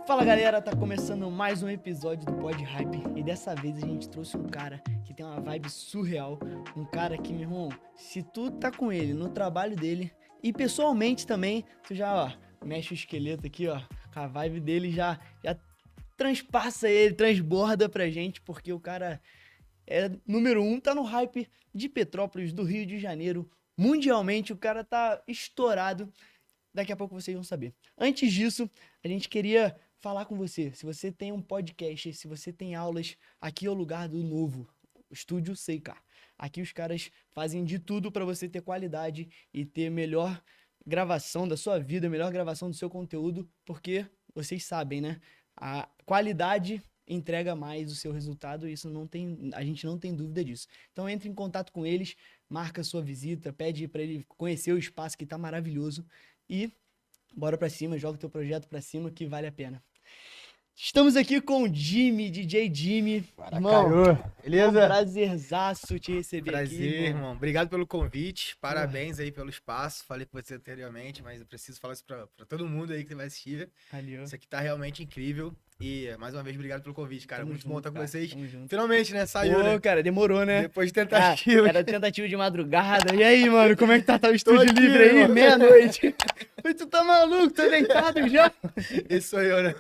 Fala galera, tá começando mais um episódio do Pod Hype e dessa vez a gente trouxe um cara que tem uma vibe surreal, um cara que, meu irmão, se tu tá com ele no trabalho dele e pessoalmente também, tu já, ó, mexe o esqueleto aqui, ó, com a vibe dele já transpassa ele, transborda pra gente, porque o cara é número 1, tá no hype de Petrópolis, do Rio de Janeiro, mundialmente o cara tá estourado. Daqui a pouco vocês vão saber. Antes disso, a gente queria falar com você. Se você tem um podcast, se você tem aulas, aqui é o lugar do novo. Estúdio Seika. Aqui os caras fazem de tudo para você ter qualidade e ter melhor gravação da sua vida, melhor gravação do seu conteúdo, porque vocês sabem, né? A qualidade entrega mais o seu resultado, isso a gente não tem dúvida disso. Então entre em contato com eles, marca a sua visita, pede para ele conhecer o espaço que tá maravilhoso. E bora pra cima, joga o teu projeto pra cima que vale a pena. Estamos aqui com o Jimmy, DJ Jimmy. Irmão, beleza? É um prazerzaço te receber aqui. Prazer, irmão. Obrigado pelo convite. Parabéns aí pelo espaço. Falei com você anteriormente, mas eu preciso falar isso pra todo mundo aí que vai assistir. Valeu. Isso aqui tá realmente incrível. E, mais uma vez, obrigado pelo convite, cara. Tamo Muito junto, bom estar com cara. vocês. Tamo junto. Finalmente, né? Saiu, Pô, né? cara, demorou, né? Depois de tentativa. Era tentativa de madrugada. E aí, mano, como é que tá o estúdio aqui, livre aí? mano. Meia-noite. Tu tá maluco? Tá deitado já? Esse sou eu, né?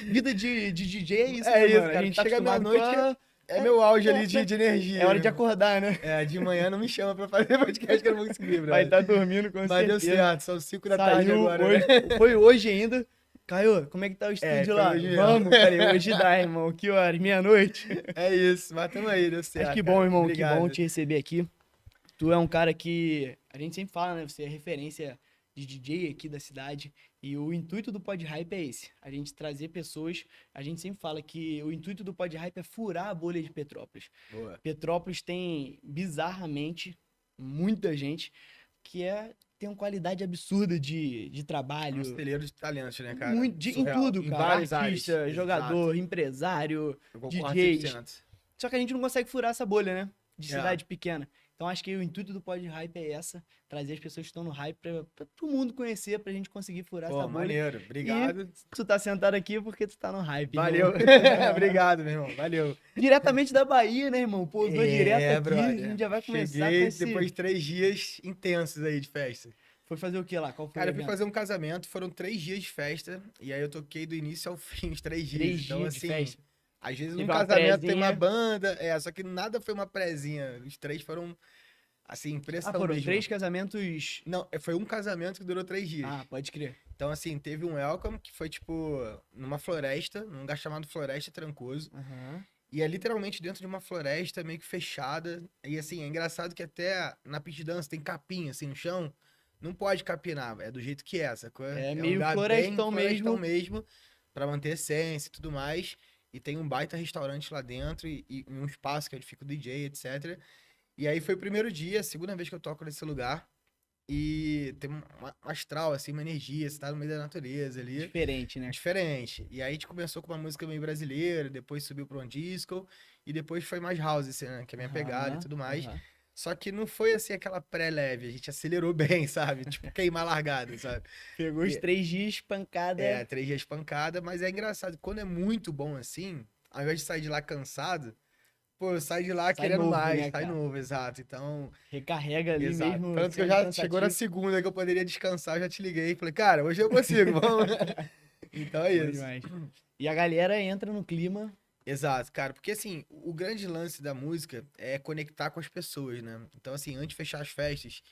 Vida de DJ é isso, É né, isso, mano? cara. A gente tá Chega acostumado meia-noite, com a- É meu auge ali de energia. É hora de né? acordar, né? É, de manhã não me chama pra fazer podcast que eu não vou conseguir, bro. Vai estar dormindo com Mas certeza. deu certo, são 5 da tarde Saiu agora, hoje, né? foi hoje ainda. Caio, como é que tá o estúdio foi lá? hoje mesmo. Vamos, cara, hoje dá, irmão. Que horas? Meia-noite. É isso, mas tamo aí, deu certo. Mas que cara. bom, irmão, Obrigado. que bom te receber aqui. Tu é um cara que a gente sempre fala, né? Você é referência de DJ aqui da cidade. E o intuito do Pod Hype é esse. A gente trazer pessoas. A gente sempre fala que o intuito do Pod Hype é furar a bolha de Petrópolis. Boa. Petrópolis tem, bizarramente, muita gente que tem uma qualidade absurda de trabalho. Um celeiro de talentos, né, cara? Em Surreal. tudo, Em cara. várias Artista, áreas. jogador, empresário, Exato. Eu concordo DJs. 100%. Só que a gente não consegue furar essa bolha, né? De É. cidade pequena. Então acho que o intuito do Pod Hype é essa. Trazer as pessoas que estão no hype pra todo mundo conhecer, pra gente conseguir furar Pô, essa bolha. maneiro. Obrigado. E tu tá sentado aqui porque tu tá no hype. Valeu. irmão. Obrigado, meu irmão. Valeu. Diretamente da Bahia, né, irmão? Pousou direto aqui. brother. A gente já vai começar Cheguei com esse... depois de 3 dias intensos aí de festa. Foi fazer o que lá? Qual foi Cara, o eu fui evento? fazer um casamento, foram 3 dias de festa, e aí eu toquei do início ao fim, os 3 dias. 3 Então, dias de assim, festa. às vezes Teve num uma casamento tem prézinha. uma banda, só que nada foi uma prézinha. Os 3 foram, assim, impressão Foram mesmo. 3 casamentos... Não, foi um casamento que durou 3 dias. Ah, pode crer. Então, assim, teve um welcome que foi, tipo, numa floresta, num lugar chamado Floresta Trancoso. Aham. E é literalmente dentro de uma floresta meio que fechada. E, assim, é engraçado que até na pista de dança tem capim, assim, no chão. Não pode capinar, é do jeito que é, sacou? É um meio lugar florestão bem mesmo. mesmo, pra manter a essência e tudo mais. E tem um baita restaurante lá dentro e um espaço que ele fica o DJ, etc. E aí foi o primeiro dia, a segunda vez que eu toco nesse lugar. E tem um astral, assim, uma energia, você tá no meio da natureza ali. Diferente, né? Diferente. E aí a gente começou com uma música meio brasileira, depois subiu pra um disco, e depois foi mais house, assim, né? Que é a minha pegada e tudo mais. Aham. Só que não foi, assim, aquela pré-leve, a gente acelerou bem, sabe? Tipo, queimar largada, sabe? Pegou os 3 dias, pancada. 3 dias pancada, mas é engraçado, quando é muito bom assim, ao invés de sair de lá cansado, pô, eu saio de lá Sai querendo novo, mais, né, sai cara? novo, exato. Então, Recarrega ali exato. mesmo. Tanto que eu sendo já cansativo. chegou na segunda que eu poderia descansar, eu já te liguei e falei, cara, hoje eu consigo, vamos. Então é Bom isso. demais. E a galera entra no clima. Exato, cara, porque assim, o grande lance da música é conectar com as pessoas, né? Então, assim, antes de fechar as festas,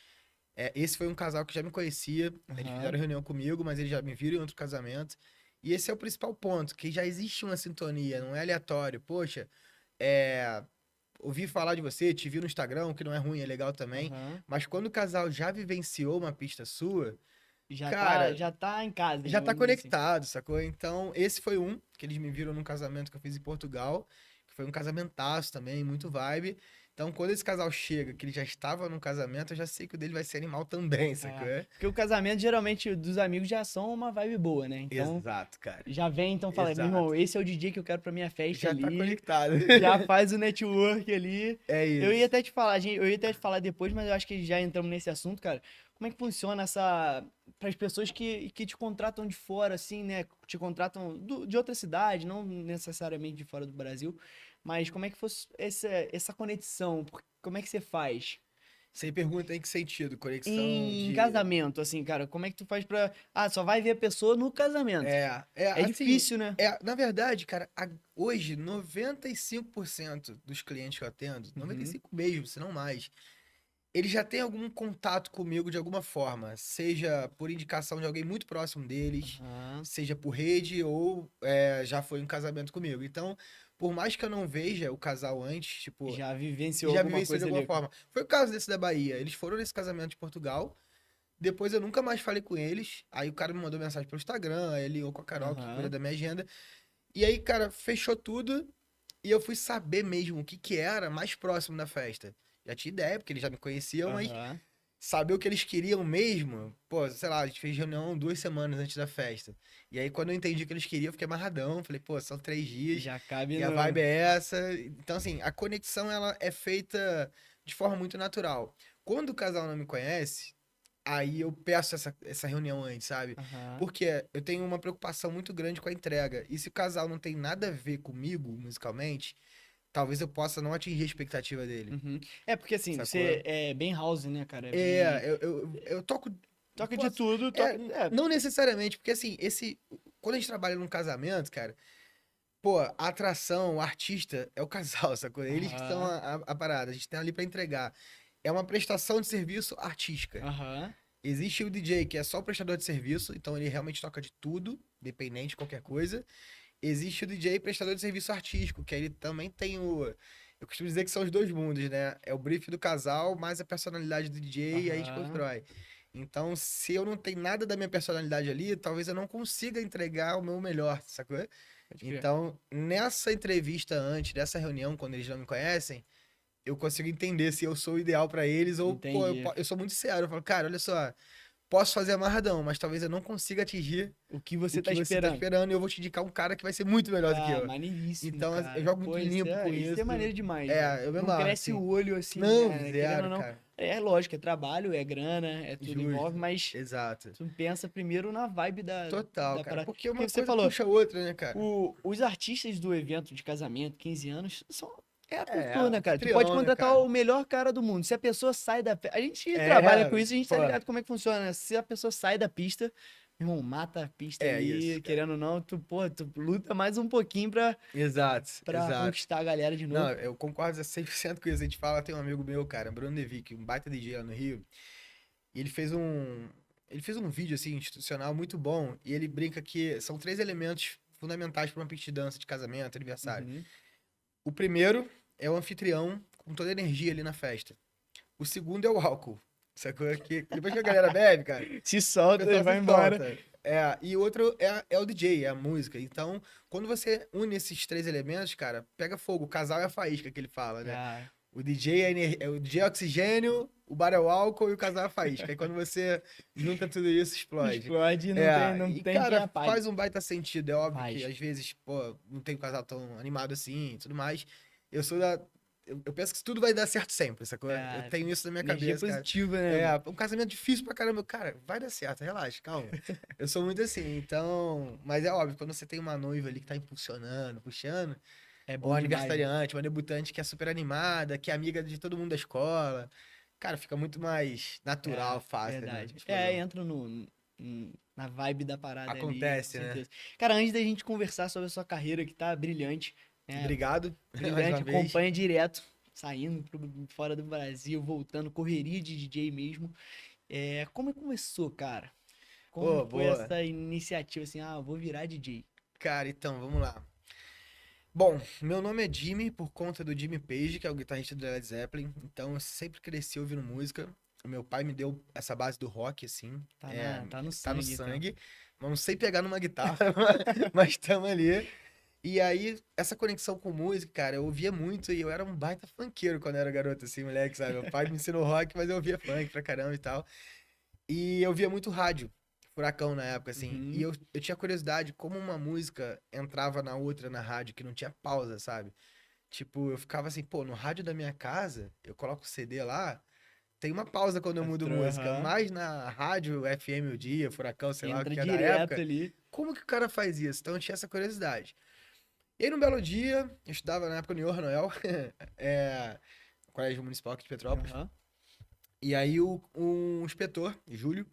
esse foi um casal que já me conhecia, eles Aham. fizeram reunião comigo, mas eles já me viram em outro casamento. E esse é o principal ponto, que já existe uma sintonia, não é aleatório. Poxa, ouvi falar de você, te vi no Instagram, que não é ruim, é legal também. Aham. Mas quando o casal já vivenciou uma pista sua, Já, Cara, já tá em casa. já tá digamos assim. conectado, sacou? Então, esse foi um que eles me viram num casamento que eu fiz em Portugal, que foi um casamentaço também, muito vibe. Então, quando esse casal chega, que ele já estava num casamento, eu já sei que o dele vai ser animal também, sacou? Porque o casamento, geralmente, dos amigos já são uma vibe boa, né? Então, Exato, cara. já vem, então, fala, meu Exato. irmão, esse é o DJ que eu quero pra minha festa Já ali. tá conectado. Já faz o network ali. É isso. Eu ia até te falar, eu ia até te falar depois, mas eu acho que já entramos nesse assunto, cara. Como é que funciona essa as pessoas que te contratam de fora, assim, né? Te contratam de outra cidade, não necessariamente de fora do Brasil. Mas como é que fosse essa conexão? Como é que você faz? Você pergunta em que sentido? Conexão Em de. casamento, assim, cara, como é que tu faz pra. Ah, só vai ver a pessoa no casamento. É Assim, difícil, né? na verdade, cara, hoje 95% dos clientes que eu atendo, Uhum. 95 mesmo, se não mais, eles já têm algum contato comigo de alguma forma, seja por indicação de alguém muito próximo deles, Aham. seja por rede ou já foi um casamento comigo. Então, por mais que eu não veja o casal antes, tipo, Já vivenciou já alguma vivenciou de coisa alguma ali. forma. Foi o caso desse da Bahia. Eles foram nesse casamento de Portugal. Depois eu nunca mais falei com eles. Aí o cara me mandou mensagem pelo Instagram, aí ele ligou com a Carol, que cuida Aham. da minha agenda. E aí, cara, fechou tudo. E eu fui saber mesmo o que que era mais próximo da festa. Já tinha ideia, porque eles já me conheciam, mas Aham. saber o que eles queriam mesmo, pô, sei lá, a gente fez reunião 2 semanas antes da festa. E aí, quando eu entendi o que eles queriam, eu fiquei amarradão. Falei, pô, são 3 dias Já cabe e a no. vibe é essa. Então, assim, a conexão, ela é feita de forma muito natural. Quando o casal não me conhece, aí eu peço essa reunião antes, sabe? Aham. Porque eu tenho uma preocupação muito grande com a entrega. E se o casal não tem nada a ver comigo musicalmente, talvez eu possa não atingir a expectativa dele. Uhum. É porque assim, Sacou? você é bem house, né, cara? É bem. Eu toco. Toca de Posso, tudo, toca. É. não necessariamente, porque assim, quando a gente trabalha num casamento, cara, pô, a atração, o artista é o casal, sacou? Eles que são Aham. a parada, a gente tem ali pra entregar. É uma prestação de serviço artística. Aham. Existe o DJ, que é só o prestador de serviço, então ele realmente toca de tudo, dependente de qualquer coisa. Existe o DJ prestador de serviço artístico, que aí ele também tem o. Eu costumo dizer que são os dois mundos, né? É o brief do casal, mais a personalidade do DJ, e aí a gente Aham. constrói. Então, se eu não tenho nada da minha personalidade ali, talvez eu não consiga entregar o meu melhor, sacou? Pode crer. Então, nessa entrevista antes, dessa reunião, quando eles não me conhecem, eu consigo entender se eu sou o ideal pra eles ou, pô, Entendi. eu sou muito sério. Eu falo, cara, olha só, posso fazer amarradão, mas talvez eu não consiga atingir O que o você tá que você tá esperando? esperando e eu vou te indicar um cara que vai ser muito melhor do que Ah, eu. maneiríssimo, Então, eu cara. jogo Pô, muito limpo com isso isso. é maneiro demais, velho. É, eu me Não amarro, cresce o assim. olho assim, Não, né? Querendo ou zero, não. cara. É lógico, é trabalho, é grana, é tudo envolve, Justo. mas Exato. tu pensa primeiro na vibe Total, da cara. parada. Porque Porque uma você coisa falou, puxa a outra, né, cara? os artistas do evento de casamento, 15 anos, é a É, fortuna, cara. Tu pode anfitrião, né, contratar cara? o melhor cara do mundo. Se a pessoa sai da. A gente trabalha É, com isso, a gente pô, tá ligado como é que funciona, né? Se a pessoa sai da pista, meu irmão, mata a pista é isso, ali, cara. querendo ou não, tu luta mais um pouquinho Exato, pra exato. conquistar a galera de Não, novo. eu concordo 100% com isso. A gente fala, tem um amigo meu, cara, Bruno Devic, um baita DJ lá no Rio, e ele fez um vídeo, assim, institucional muito bom, e ele brinca que são 3 elementos fundamentais para uma pista de dança de casamento, aniversário. Uhum. O primeiro é o anfitrião com toda a energia ali na festa. O segundo é o álcool. Sacou? Que depois que a galera bebe, cara, Se o solta e pessoal se vai embora. solta. E o outro é o DJ, é a música. Então, quando você une esses 3 elementos, cara, pega fogo. O casal é a faísca que ele fala, né? Ah, O DJ o DJ é oxigênio, o bar é o álcool e o casal é a faísca. Aí quando você junta tudo isso, explode. explode e não E tem quem cara, apague. faz um baita sentido. É óbvio que Faz. às vezes, pô, não tem um casal tão animado assim e tudo mais. Eu sou da. Eu penso que tudo vai dar certo sempre, sacou? Eu É, tenho isso na minha energia cabeça, cara. positiva, É, né? um casamento difícil pra caramba. Cara, vai dar certo, relaxa, calma. Eu sou muito assim, então. Mas é óbvio, quando você tem uma noiva ali que tá impulsionando, puxando, É ou bom demais, né? aniversariante, uma debutante que é super animada, que é amiga de todo mundo da escola, cara, fica muito mais natural, É, fácil, né? verdade. É, Explosão. entra na vibe da parada ali, com Acontece, né? certeza. Cara, antes da gente conversar sobre a sua carreira, que tá brilhante, né? Obrigado, mais uma Brilhante, vez. acompanha direto, saindo fora do Brasil, voltando, correria de DJ mesmo. Como começou, cara? Como Pô, foi boa. essa iniciativa, assim, eu vou virar DJ? Cara, então, vamos lá. Bom, meu nome é Jimmy por conta do Jimmy Page, que é o guitarrista do Led Zeppelin. Então, eu sempre cresci ouvindo música. O meu pai me deu essa base do rock, assim. Tá no Tá no sangue, então. sangue. Não sei pegar numa guitarra, mas estamos ali. E aí, essa conexão com música, cara, eu ouvia muito e eu era um baita funkeiro quando eu era garoto, assim, moleque, sabe? Meu pai me ensinou rock, mas eu ouvia funk pra caramba e tal. E eu via muito rádio, Furacão na época, assim. E Uhum. eu tinha curiosidade como uma música entrava na outra na rádio, que não tinha pausa, sabe? Tipo, eu ficava assim, pô, no rádio da minha casa, eu coloco o CD lá, tem uma pausa quando eu mudo Entrou, música. aham. Mas na rádio, FM o dia, Furacão, sei lá o Entra que é da direto época. ali. Como que o cara faz isso? Então eu tinha essa curiosidade. E aí, num belo dia, eu estudava na época no Ior Noel, Colégio Municipal aqui de Petrópolis. Aham. E aí, um inspetor, Júlio,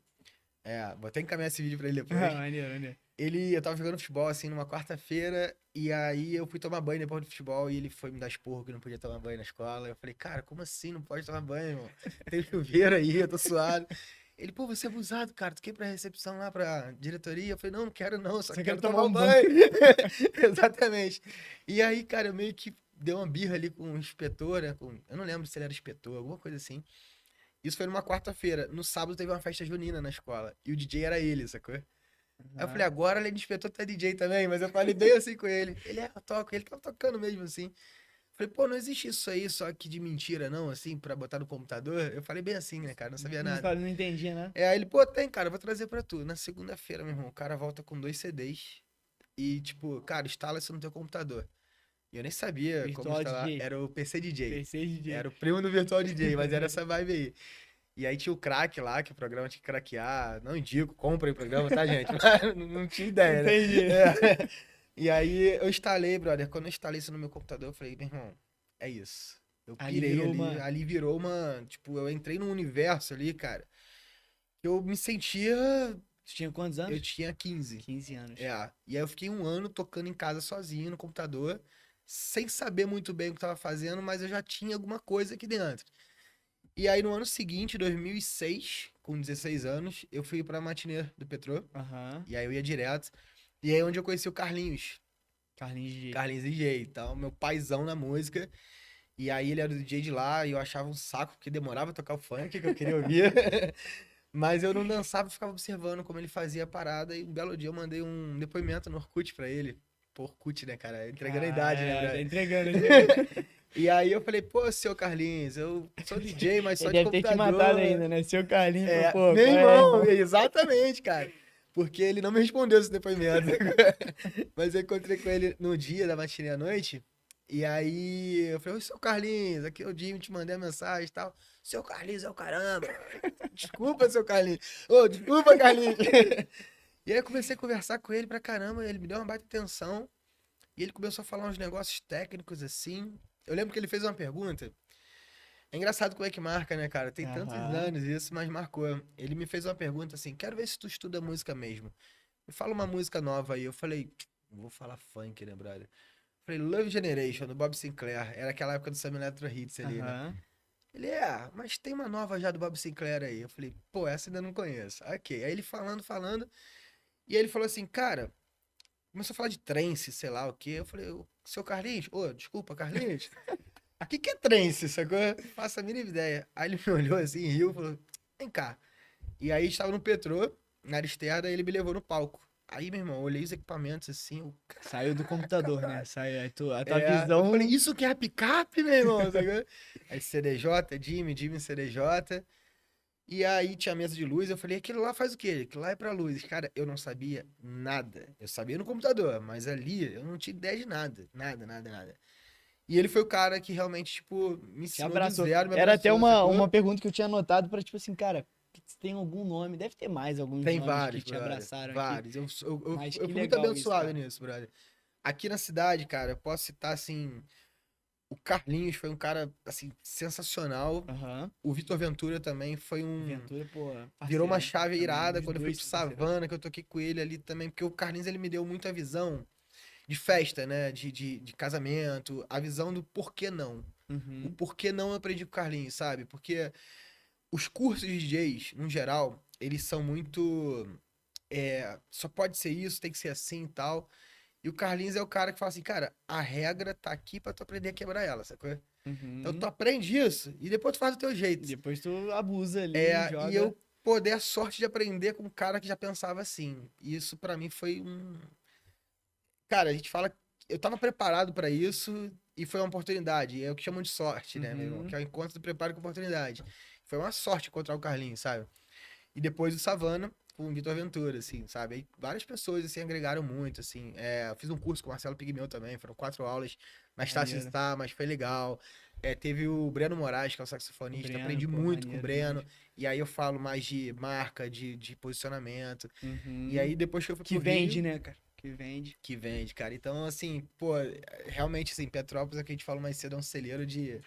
vou até encaminhar esse vídeo pra ele depois. Maneiro, maneiro. Eu tava jogando futebol, assim, numa quarta-feira, e aí eu fui tomar banho depois do futebol, e ele foi me dar esporro que não podia tomar banho na escola. Eu falei, cara, como assim não pode tomar banho, irmão? Tem chuveiro aí, eu tô suado. Ele, pô, você é abusado, cara, tu quer ir pra recepção lá, pra diretoria? Eu falei, não, não quero não, só Só quero quero tomar tomar um um banho. Exatamente. E aí, cara, eu meio que dei uma birra ali com o inspetor, né? Eu não lembro se ele era inspetor, alguma coisa assim. Isso foi numa quarta-feira. No sábado teve uma festa junina na escola. E o DJ era ele, sacou? Aí eu falei, agora além de inspetor, tu é DJ também, mas eu falei bem assim com ele. Eu toco, ele tava tocando mesmo assim. Falei, pô, não existe isso aí só que de mentira, não, assim, pra botar no computador. Eu falei bem assim, né, cara, não sabia nada. Não entendia, né? Aí ele, pô, tem, cara, eu vou trazer pra tu. Na segunda-feira, meu irmão, o cara volta com 2 CDs e, tipo, cara, instala isso no teu computador. E eu nem sabia como Virtual instalar, DJ. era o PC DJ. PC DJ. Era o primo do Virtual DJ, mas era essa vibe aí. E aí tinha o crack lá, que o programa tinha que craquear. Não indico, comprem o programa, tá, gente? Mas não tinha ideia, né? Entendi. É. E aí eu instalei, brother. Quando eu instalei isso no meu computador, eu falei, meu irmão, é isso. Eu Ali pirei virou ali. uma- Ali virou uma. Tipo, eu entrei num universo ali, cara. Que eu me sentia. Você tinha quantos Eu anos? tinha 15. 15 anos. É. E aí eu fiquei um ano tocando em casa sozinho no computador, sem saber muito bem o que tava fazendo, mas eu já tinha alguma coisa aqui dentro. E aí no ano seguinte, 2006, com 16 anos, eu fui pra matinê do Petrô. Aham. E aí eu ia direto. E aí é onde eu conheci o Carlinhos. Carlinhos DJ. Carlinhos DJ. Então, meu paizão na música. E aí ele era o DJ de lá e eu achava um saco, porque demorava a tocar o funk que eu queria ouvir. Mas eu não dançava, ficava observando como ele fazia a parada. E um belo dia eu mandei um depoimento no Orkut pra ele. Pô, Orkut, né, cara? Entregando a idade, né, Tá brother? entregando. E aí eu falei, pô, seu Carlinhos, eu sou DJ, mas só Ele de deve ter te computador. matado ainda, né? Seu Carlinhos, É, pô. meu qual é, irmão, exatamente, cara. Porque ele não me respondeu esse depoimento. Mas eu encontrei com ele no dia da matinê à noite. E aí eu falei, ô, seu Carlinhos, aqui é o Jimmy, te mandei a mensagem e tal. Seu Carlinhos é o caramba. Desculpa, seu Carlinhos. Ô, desculpa, Carlinhos. E aí eu comecei a conversar com ele pra caramba, ele me deu uma baita atenção. E ele começou a falar uns negócios técnicos assim. Eu lembro que ele fez uma pergunta. É engraçado como é que marca, né, cara? Tem tantos Aham. anos isso, mas marcou. Ele me fez uma pergunta assim: quero ver se tu estuda música mesmo. Me fala uma música nova aí. Eu falei, não vou falar funk, né, brother? Falei, Love Generation, do Bob Sinclair. Era aquela época do Sam Electro Hits ali, né? Aham. Ele, mas tem uma nova já do Bob Sinclair aí. Eu falei, pô, essa ainda não conheço. Ok. Aí ele falando. E aí ele falou assim, cara, começou a falar de trance, sei lá o quê. Eu falei, ô, seu Carlinhos? Ô, desculpa, Carlinhos? O que é trance, sacou? Faça a mínima ideia. Aí ele me olhou assim, riu e falou, vem cá. E aí estava no Petrô, na área externa, e ele me levou no palco. Aí, meu irmão, eu olhei os equipamentos assim, Saiu do computador, né? Saiu, a tua eu visão. falei, isso que é a picape, meu irmão, sacou? Aí CDJ, Jimmy CDJ. E aí tinha mesa de luz, eu falei, aquilo lá faz o quê? Aquilo lá é pra luz. Cara, eu não sabia nada. Eu sabia no computador, mas ali eu não tinha ideia de nada. Nada. E ele foi o cara que realmente, tipo, me Te ensinou do abraçou. zero, me Era até abraçou, sacou? uma pergunta que eu tinha anotado pra, tipo assim, cara, se tem algum nome, deve ter mais alguns Tem nomes vários, que te brother, abraçaram aqui. vários. Eu Mas fui que muito legal isso, abençoado cara. nisso, brother. Aqui na cidade, cara, eu posso citar, assim, o Carlinhos foi um cara, assim, sensacional. Aham. O Vitor Ventura também foi Ventura, pô, virou uma parceirão. chave Também, irada os quando eu fui dois pro são parceirão. Savana, que eu toquei com ele ali também, porque o Carlinhos, ele me deu muita visão de festa, né, de casamento, a visão do porquê não. O Uhum. porquê não eu aprendi com o Carlinhos, sabe? Porque os cursos de DJs, no geral, eles são muito... só pode ser isso, tem que ser assim e tal. E o Carlinhos é o cara que fala assim, cara, a regra tá aqui pra tu aprender a quebrar ela, sacou? Então Uhum. tu aprende isso e depois tu faz do teu jeito. Depois tu abusa ali, joga. E eu poder a sorte de aprender com um cara que já pensava assim. E isso pra mim foi um... Cara, a gente fala... Eu tava preparado pra isso e foi uma oportunidade. É o que chamam de sorte, né, meu irmão? Uhum. Que é o encontro do preparo com oportunidade. Foi uma sorte encontrar o Carlinhos, sabe? E depois o Savana com o Vitor Ventura, assim, sabe? Aí várias pessoas, assim, agregaram muito, assim. Eu fiz um curso com o Marcelo Pigmeu também, foram 4 aulas. Mais Estácio Maneiro. está, mas foi legal. teve o Breno Moraes, que é o saxofonista. Breno, Aprendi pô, muito com o maneiro Breno. demais. E aí eu falo mais de marca, de posicionamento. E Uhum. aí depois que eu fui Que pro vende, Rio, né, cara? Que vende. que vende, cara. Então, assim, pô, realmente, assim, Petrópolis, é o que a gente falou mais cedo, é um celeiro de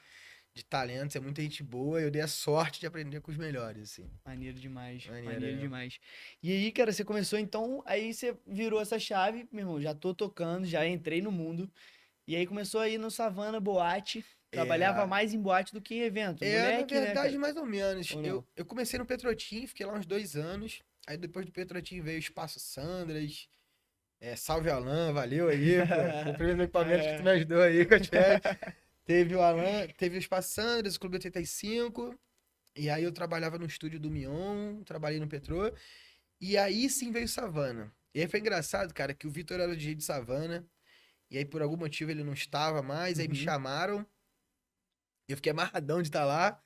talentos, é muita gente boa. E eu dei a sorte de aprender com os melhores, assim. Maneiro demais, Maneiro, maneiro né? demais. E aí, cara, você começou então, aí você virou essa chave, meu irmão, já tô tocando, já entrei no mundo. E aí começou a ir no Savana Boate, trabalhava É, mais em boate do que em evento. na Moleque, né, verdade, cara? mais ou menos. Ou não? Eu comecei no Petrotim, fiquei lá uns 2 anos. Aí depois do Petrotim veio o Espaço Sandras. Salve Alan, valeu aí, pô. Foi o primeiro equipamento que tu me É. ajudou aí com as férias. Teve o Alan, teve o Espaço Sandras, o Clube 85. E aí eu trabalhava no estúdio do Mion, trabalhei no Petrô. E aí sim veio Savana. E aí foi engraçado, cara, que o Vitor era o DJ de Savana. E aí por algum motivo ele não estava mais. Aí me Uhum. chamaram. Eu fiquei amarradão de estar lá.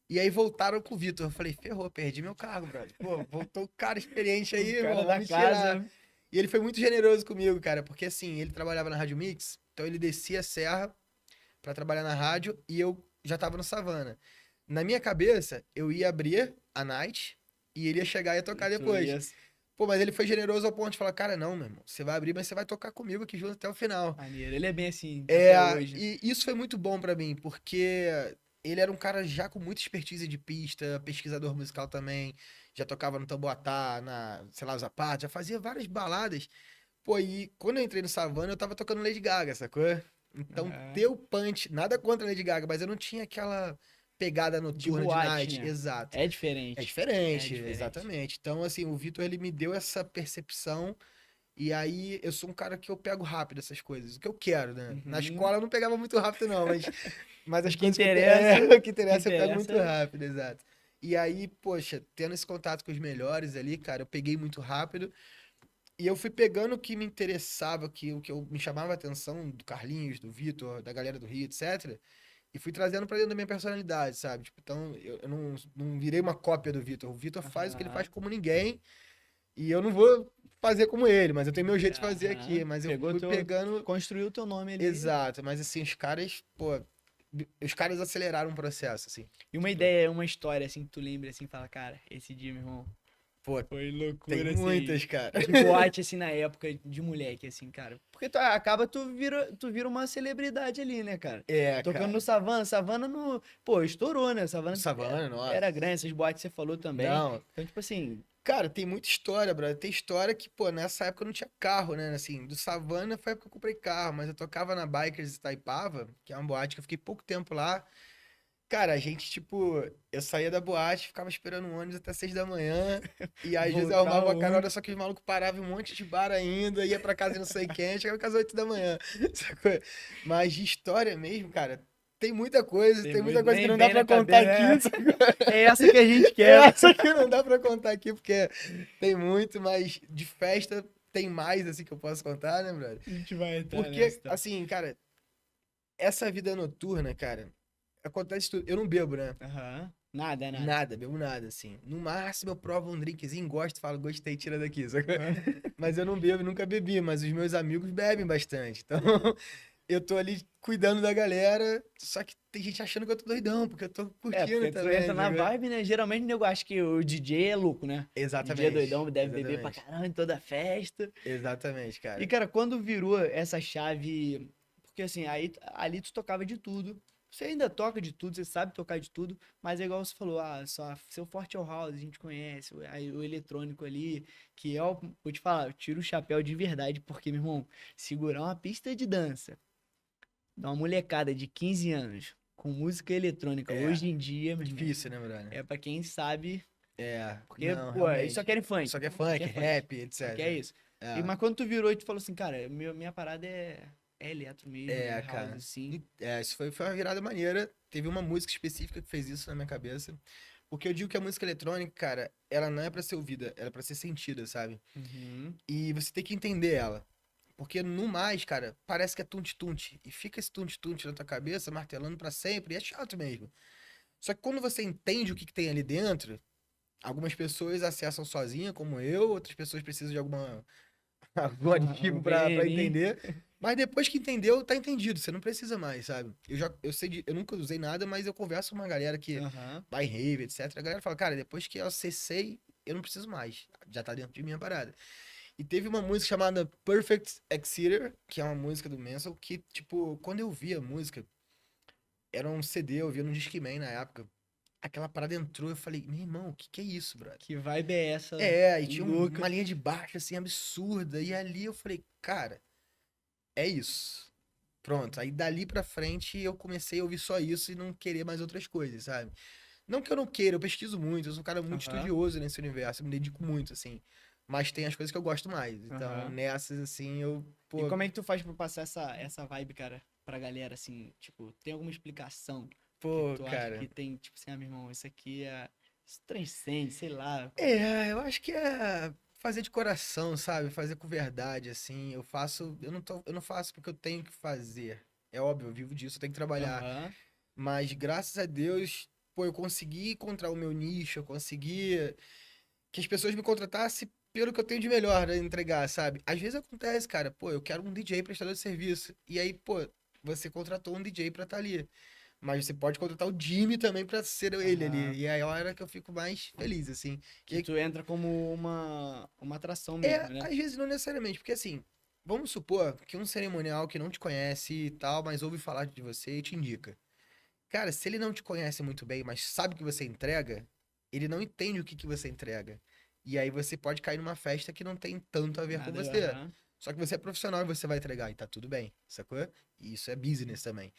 E aí voltaram com o Vitor. Eu falei, ferrou, perdi meu cargo, brother. Pô, voltou o cara experiente aí, O irmão, cara vamos da me tirar. casa. E ele foi muito generoso comigo, cara, porque assim, ele trabalhava na Rádio Mix, então ele descia a serra pra trabalhar na rádio e eu já tava no Savana. Na minha cabeça, eu ia abrir a night e ele ia chegar e ia E tocar tu depois. ia. Pô, mas ele foi generoso ao ponto de falar, cara, não, meu irmão, você vai abrir, mas você vai tocar comigo aqui junto até o final. Maneiro. Ele é bem assim, É, até hoje. e isso foi muito bom pra mim, porque ele era um cara já com muita expertise de pista, pesquisador musical também, já tocava no Tamboatá, sei lá, Zapata, já fazia várias baladas. Pô, e quando eu entrei no Savana, eu tava tocando Lady Gaga, sacou? Então, É. ter o punch, nada contra a Lady Gaga, mas eu não tinha aquela pegada De noturna de boate, night, né? exato. É É diferente. É diferente, diferente. exatamente. Então, assim, o Vitor, ele me deu essa percepção e aí eu sou um cara que eu pego rápido essas coisas, o que eu quero, né? Na Uhum. escola eu não pegava muito rápido não, mas O as que coisas que interessa, o que o que interessa eu pego muito interessa. rápido, exato. E aí, poxa, tendo esse contato com os melhores ali, cara, eu peguei muito rápido e eu fui pegando o que me interessava, o que me chamava a atenção do Carlinhos, do Vitor, da galera do Rio, etc. E fui trazendo pra dentro da minha personalidade, sabe? Tipo, então eu não virei uma cópia do Vitor. O Vitor faz o que ele faz Aham. como ninguém. E eu não vou fazer como ele, mas eu tenho meu jeito de fazer aqui. Aham. Mas eu Pegou fui teu. pegando. Construiu o teu nome ali. Exato. Mas assim, os caras, pô. Os caras aceleraram o processo, assim. E uma Tipo, ideia, uma história assim que tu lembra assim, fala, cara, esse dia, meu irmão, pô, foi tem loucura assim. muitas, cara. De boate assim na época de moleque assim, cara. Porque acaba tu vira uma celebridade ali, né, cara? É, Tocando no cara. Savana, Savana no, pô, estourou, né? Savana Savana, nossa. era grande, essas boates você falou também. Não. Então, tipo assim, Cara, tem muita história, brother. Tem história que, pô, nessa época eu não tinha carro, né? Assim, do Savana foi a época que eu comprei carro, mas eu tocava na Bikers Itaipava, que é uma boate que eu fiquei pouco tempo lá. Cara, a gente, tipo, eu saía da boate, ficava esperando um ônibus até 6 da manhã, e aí, às vezes eu voltar arrumava uma carona, onde? só que os malucos paravam em um monte de bar ainda, ia pra casa e não sei quem, chegava em casa às 8 da manhã, sacou? Mas de história mesmo, cara, Tem tem muita muito, coisa que nem não dá vem pra na contar cabeça. aqui, sacou? É essa que a gente É quer. essa que não dá pra contar aqui, porque tem muito, mas de festa tem mais, assim, que eu posso contar, né, brother? A gente vai entrar nessa, Porque, então. assim, cara, essa vida noturna, cara, acontece tudo. Eu não bebo, né? Aham. Nada, nada. Nada, bebo nada, assim. No máximo eu provo um drinkzinho, gosto, falo, gostei, tira daqui. Sacou? Mas eu não bebo, nunca bebi, mas os meus amigos bebem bastante. Então, eu tô ali cuidando da galera, só que tem gente achando que eu tô doidão, porque eu tô É, curtindo porque tu entra também, na sacou? vibe, né? Geralmente o nego acha que o DJ é louco, né? DJ é Exatamente, doidão, deve beber pra exatamente. caramba em toda festa. Exatamente, E, cara. cara, quando virou essa chave. Porque assim, aí ali tu tocava de tudo. Você ainda toca de tudo, você sabe tocar de tudo, mas é igual você falou, só seu forte é o house, a gente conhece, aí o eletrônico ali, que é, vou te falar, eu tiro o chapéu de verdade, porque, meu irmão, segurar uma pista de dança, dar uma molecada de 15 anos com música eletrônica É, hoje em dia, meu irmão, difícil, né, brother? é pra quem sabe, porque, Não, pô, eles só realmente. querem Só funk, que é só quer funk, funk, rap, só quer etc. isso. É, Mas quando tu virou e tu falou assim, cara, minha parada é eletro mesmo, é house, cara. assim. Isso foi uma virada maneira. Teve uma música específica que fez isso na minha cabeça. Porque eu digo que a música eletrônica, cara, ela não é pra ser ouvida, ela é pra ser sentida, sabe? Uhum. E você tem que entender ela. Porque no mais, cara, parece que é tunte-tunte. E fica esse tunte-tunte na tua cabeça, martelando pra sempre, e é chato mesmo. Só que quando você entende o que tem ali dentro, algumas pessoas acessam sozinha, como eu, outras pessoas precisam de algum aditivo Um pra veneninho. entender. Mas depois que entendeu, tá entendido. Você não precisa mais, sabe? Eu sei eu nunca usei nada, mas eu converso com uma galera que Aham. vai em rave, etc. A galera fala, cara, depois que eu acessei, eu não preciso mais. Já tá dentro de mim a parada. E teve uma música chamada Perfect Exeter, que é uma música do Manson, que, tipo, quando eu vi a música, era um CD, eu via no Discman na época. Aquela parada entrou, eu falei, meu irmão, o que que é isso, brother? Que vibe é essa É, e tinha louca? uma linha de baixo, assim, absurda. E ali eu falei, cara, é isso. Pronto. Aí dali pra frente eu comecei a ouvir só isso e não querer mais outras coisas, sabe? Não que eu não queira, eu pesquiso muito, eu sou um cara muito Aham, estudioso nesse universo, eu me dedico muito, assim. Mas tem as coisas que eu gosto mais. Então, aham. nessas, assim, eu, E pô, como é que tu faz pra passar essa vibe, cara, pra galera, assim, tipo, tem alguma explicação que pô, tu acha que cara. tem, tipo assim, ah, meu irmão, isso aqui é... Isso transcende, sei lá. Eu acho que é fazer de coração, sabe? Fazer com verdade, assim. Eu não faço porque eu tenho que fazer. É óbvio, eu vivo disso, eu tenho que trabalhar. Aham, Mas graças a Deus, pô, eu consegui encontrar o meu nicho, eu consegui que as pessoas me contratassem pelo que eu tenho de melhor a entregar, sabe? Às vezes acontece, cara, pô, eu quero um DJ prestador de serviço. E aí, pô, você contratou um DJ pra estar ali. Mas você pode contratar o Jimmy também pra ser ele ali. aham. E aí é a hora que eu fico mais feliz, assim. E Que aí, tu entra como uma atração mesmo, né? às vezes não necessariamente, porque assim, vamos supor que um cerimonial que não te conhece e tal, mas ouve falar de você e te indica. Cara, se ele não te conhece muito bem, mas sabe o que você entrega, ele não entende o que que você entrega. E aí você pode cair numa festa que não tem tanto a ver com Nada, você. aham. Só que você é profissional e você vai entregar e tá tudo bem, sacou? E isso é business também.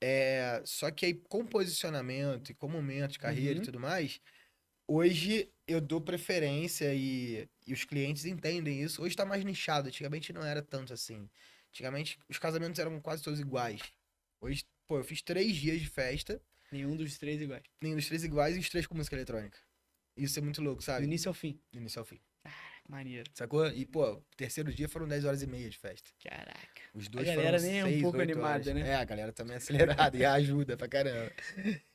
É, só que aí com posicionamento e com momento de carreira e Uhum. tudo mais, hoje eu dou preferência e os clientes entendem isso. Hoje tá mais nichado, antigamente não era tanto assim. Antigamente os casamentos eram quase todos iguais. Hoje, pô, eu fiz 3 dias de festa, Nenhum dos três iguais. nenhum dos 3 iguais e os 3 com música eletrônica. Isso é muito louco, Do sabe? início ao fim. Do início ao fim. Maneiro. Sacou? E, pô, o terceiro dia foram 10 horas e meia de festa. Caraca. Os A dois foram galera nem é um 6, pouco 8 horas. animada, né? É, a galera também é acelerada e ajuda pra caramba.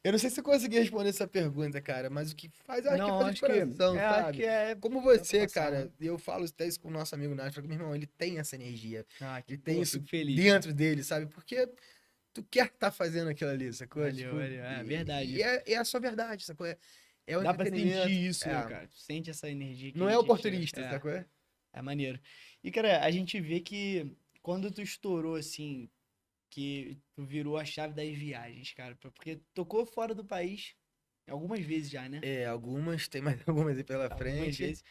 Eu não sei se eu consegui responder essa pergunta, cara, mas o que faz, eu acho que é Não, fazer de coração, acho sabe? que é. Como Dá pra você, passar, cara, né? e eu falo até isso com o nosso amigo Nath, meu irmão, ele tem essa energia. Ah, que Ele tem pô, isso fico feliz, cara. dentro dele, sabe? Porque tu quer estar fazendo aquilo ali, sacou? Valeu, Tipo, valeu. É verdade. é a sua verdade, sacou? É o Dá pra sentir entretenimento. isso, né, cara? Tu sente essa energia que Não ele é te tira. oportunista, sacou? É maneiro. E, cara, a gente vê que quando tu estourou, assim, que tu virou a chave das viagens, cara, porque tocou fora do país algumas vezes já, né? É, algumas, tem mais algumas aí pela Algumas frente. vezes.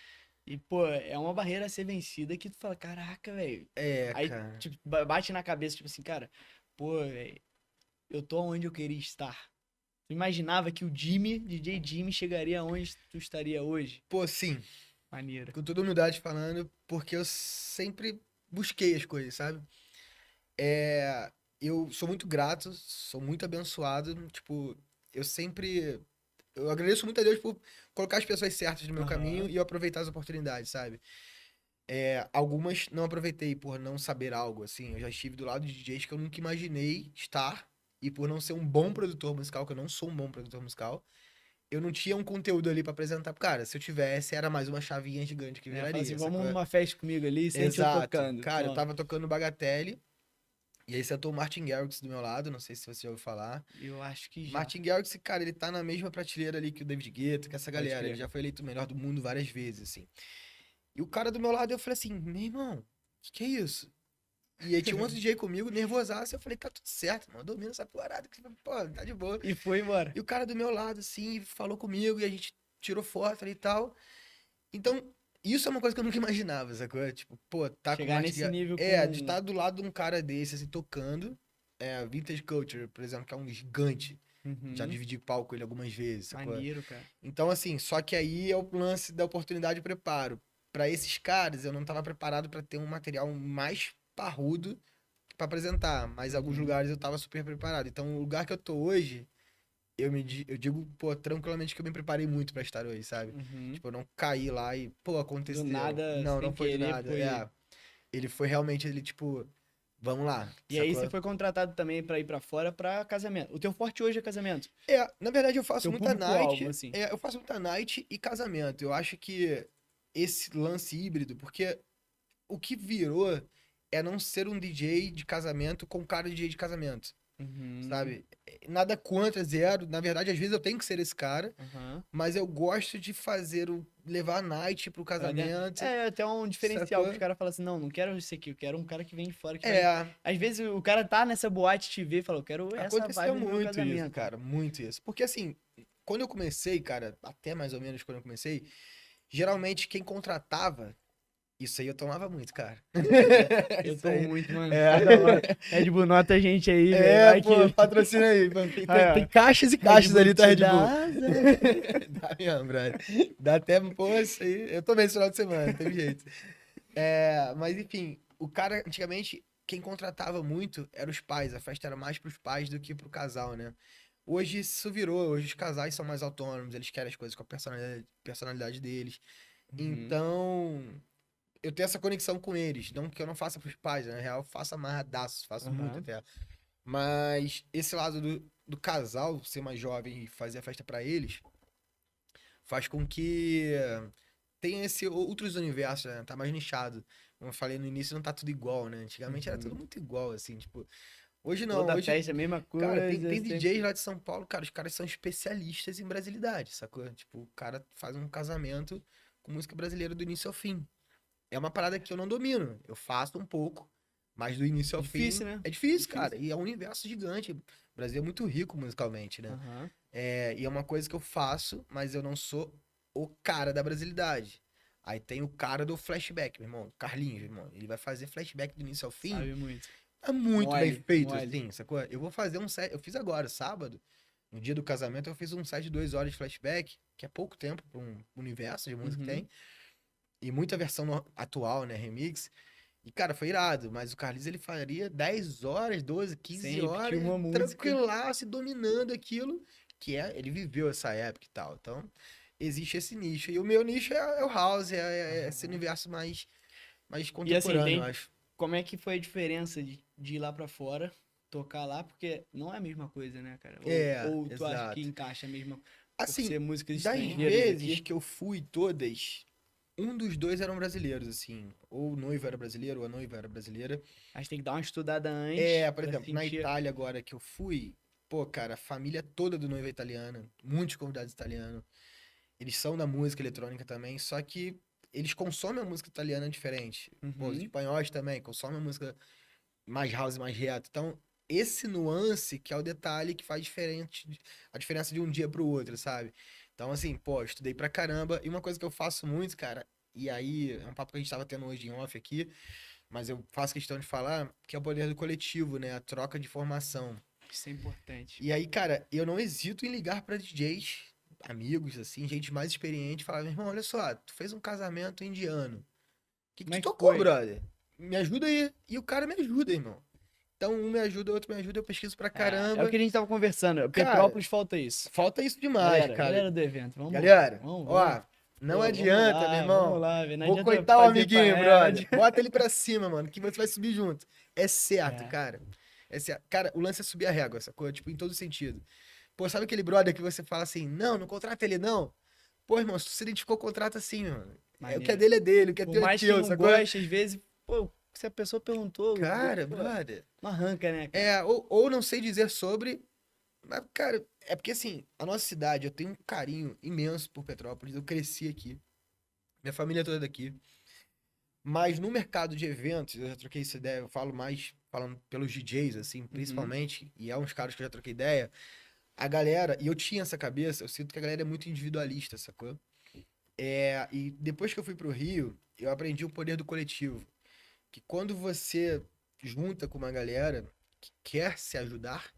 E, pô, é uma barreira a ser vencida que tu fala, caraca, velho. É, Aí, cara. tipo, bate na cabeça, tipo assim, cara, pô, velho, eu tô onde eu queria estar. Tu imaginava que o Jimmy, DJ Jimmy, chegaria onde tu estaria hoje? Pô, sim, Maneiro. com toda humildade falando, porque eu sempre busquei as coisas, sabe? É, eu sou muito grato, sou muito abençoado, tipo, eu sempre, eu agradeço muito a Deus por colocar as pessoas certas no meu caminho Aham. e eu aproveitar as oportunidades, sabe? É, algumas não aproveitei por não saber algo, assim, eu já estive do lado de DJs que eu nunca imaginei estar, e por não ser um bom produtor musical, que eu não sou um bom produtor musical, eu não tinha um conteúdo ali pra apresentar. Cara, se eu tivesse, era mais uma chavinha gigante que É, fala assim, viraria, vamos sacou? numa festa comigo ali, sente eu Exato. tocando. Cara, eu Toma. tava tocando Bagatelle, e aí sentou o Martin Garrix do meu lado, não sei se você já ouviu falar. Eu acho que já. Martin Garrix, cara, ele tá na mesma prateleira ali que o David Guetta, que essa Pode galera. Ele crer. já foi eleito o melhor do mundo várias vezes, assim. E o cara do meu lado, eu falei assim, meu irmão, que é isso? E aí tinha um outro DJ comigo, nervosaço, eu falei, tá tudo certo, mano, domina essa parada, que, pô, tá de boa. E foi embora. E o cara do meu lado, assim, falou comigo, e a gente tirou foto ali e tal. Então, isso é uma coisa que eu nunca imaginava, sacou? Tipo, pô, tá com o Chegar Martin nesse nível de com. estar do lado de um cara desse, assim, tocando. É, Vintage Culture, por exemplo, que é um gigante. Já Uhum. dividi palco com ele algumas vezes, sacou? Maneiro, cara. Então, assim, só que aí é o lance da oportunidade e preparo. Pra esses caras, eu não tava preparado pra ter um material mais parrudo pra apresentar, mas em alguns Uhum. lugares eu tava super preparado. Então, o lugar que eu tô hoje, eu digo, pô, tranquilamente que eu me preparei muito pra estar hoje, sabe? Uhum. Tipo, eu não caí lá e, pô, Do aconteceu. nada, Não, sem não foi do querer, nada. foi. É, ele foi realmente, ele, tipo, vamos lá, E aí você sacou? foi contratado também pra ir pra fora pra casamento. O teu forte hoje é casamento. É, na verdade eu faço Teu muita público-alvo, night, assim. eu faço muita night e casamento. Eu acho que esse lance híbrido, porque o que virou é não ser um DJ de casamento com cara de DJ de casamento, sabe? Nada contra, zero. Na verdade, às vezes eu tenho que ser esse cara, mas eu gosto de levar a night pro casamento. É até um diferencial que Sacou? os caras falam assim, não, não quero isso aqui, eu quero um cara que vem de fora, que vai... É, Às vezes o cara tá nessa boate, te vê e fala, eu quero essa aconteceu vibe no meu muito isso, casamento. cara, muito isso. Porque assim, quando eu comecei, cara, até mais ou menos quando eu comecei, geralmente quem contratava, isso aí eu tomava muito, cara. Eu Isso tô aí. muito, mano. É. Cada hora. Red Bull, nota a gente aí, velho. É, Vai pô, que... patrocina aí. Mano. Tem, Aí, ó. tem caixas e Red caixas Bull ali, tá, te Red dá Bull? asa. Dá mesmo, brother. Dá até, pô, isso aí. Eu tomei esse final de semana, não teve jeito. É, mas enfim, o cara, antigamente, quem contratava muito eram os pais. A festa era mais pros pais do que pro casal, né? Hoje isso virou, hoje os casais são mais autônomos, eles querem as coisas com a personalidade deles. Então, eu tenho essa conexão com eles. Não que eu não faça pros pais, né? na real, eu faço amarradaço, faço muito Aham. até. Mas esse lado do casal ser mais jovem e fazer a festa pra eles faz com que tenha esse outros universos, né? Tá mais nichado. Como eu falei no início, não tá tudo igual, né? Antigamente era tudo muito igual, assim, tipo. Hoje não, Toda hoje, festa, é a mesma cara, coisa. tem sempre- DJs lá de São Paulo, cara, os caras são especialistas em brasilidade, sacou? Tipo, o cara faz um casamento com música brasileira do início ao fim. É uma parada que eu não domino. Eu faço um pouco, mas do início É ao difícil, fim né? é difícil, Difícil. cara. E é um universo gigante. O Brasil é muito rico musicalmente, né? Aham. É, e é uma coisa que eu faço, mas eu não sou o cara da brasilidade. Aí tem o cara do flashback, meu irmão. Carlinhos, meu irmão. Ele vai fazer flashback do início ao fim. Sabe muito. É muito bem Mole, feito, mole. assim, sacou? Eu vou fazer um set. Eu fiz agora, sábado, no dia do casamento, eu fiz um set de 2 horas de flashback, que é pouco tempo para um universo de música que Uhum. tem. E muita versão atual, né? Remix. E, cara, foi irado. Mas o Carlinhos, ele faria 10 horas, 12, 15 Sem repetir horas, uma música. tranquilaço, dominando aquilo. Ele viveu essa época e tal. Então, existe esse nicho. E o meu nicho é o house, é esse universo mais E assim, contemporâneo, eu acho. como é que foi a diferença de ir lá pra fora, tocar lá? Porque não é a mesma coisa, né, cara? Ou tu acha que Exato. encaixa a mesma por Assim, ser músicas das estrangeiras vezes aqui? que eu fui todas, um dos dois eram brasileiros, assim. Ou o noivo era brasileiro, ou a noiva era brasileira. A gente tem que dar uma estudada antes É, por pra exemplo, na sentir. Itália agora que eu fui, pô, cara, a família toda do noivo é italiana, muitos convidados italianos. Eles são da música eletrônica também, só que eles consomem a música italiana diferente. Pô, os Uhum. espanhóis também consomem a música mais house, mais reto. Então, esse nuance que é o detalhe que faz a diferença de um dia pro outro, sabe? Então, assim, pô, eu estudei pra caramba. E uma coisa que eu faço muito, cara, e aí é um papo que a gente tava tendo hoje em off aqui, mas eu faço questão de falar, que é o poder do coletivo, né? A troca de informação. Isso é importante. E aí, cara, eu não hesito em ligar pra DJs, amigos, assim, gente mais experiente, e falar, meu irmão, olha só, tu fez um casamento indiano. O que Como tu é que tocou, foi? brother? Me ajuda aí. E o cara me ajuda, irmão. Então, um me ajuda, o outro me ajuda, eu pesquiso pra É o caramba. que a gente tava conversando. Cara, Petrópolis falta isso. falta isso demais, cara. Galera do evento, vamos. Galera, Vamos, ó, não Pô, adianta, meu vamos irmão. lá, velho. Não Vou adianta coitar o fazer amiguinho, paella. brother. Bota ele pra cima, mano, que você vai subir junto. É certo, É. cara. É certo. Cara, o lance é subir a régua, sacou? Tipo, em todo sentido. Pô, sabe aquele brother que você fala assim, não, não contrata ele não? Pô, irmão, se tu se identificou, contrata sim, mano. É, o que é Maneiro. dele é dele, o que é Por teu é mais que teu, não sacou? goste, às vezes, pô, se a pessoa perguntou, Cara, pô, brother. não arranca, né, cara? É, ou não sei dizer sobre. Mas, cara, é porque assim, a nossa cidade, eu tenho um carinho imenso por Petrópolis. Eu cresci aqui. Minha família é toda daqui. Mas no mercado de eventos, eu já troquei essa ideia, eu falo mais falando pelos DJs, assim, Uhum. principalmente, e é uns caras que eu já troquei ideia. A galera, e eu tinha essa cabeça, eu sinto que a galera é muito individualista, sacou? É, e depois que eu fui pro Rio, eu aprendi o poder do coletivo. Que quando você junta com uma galera que quer se ajudar,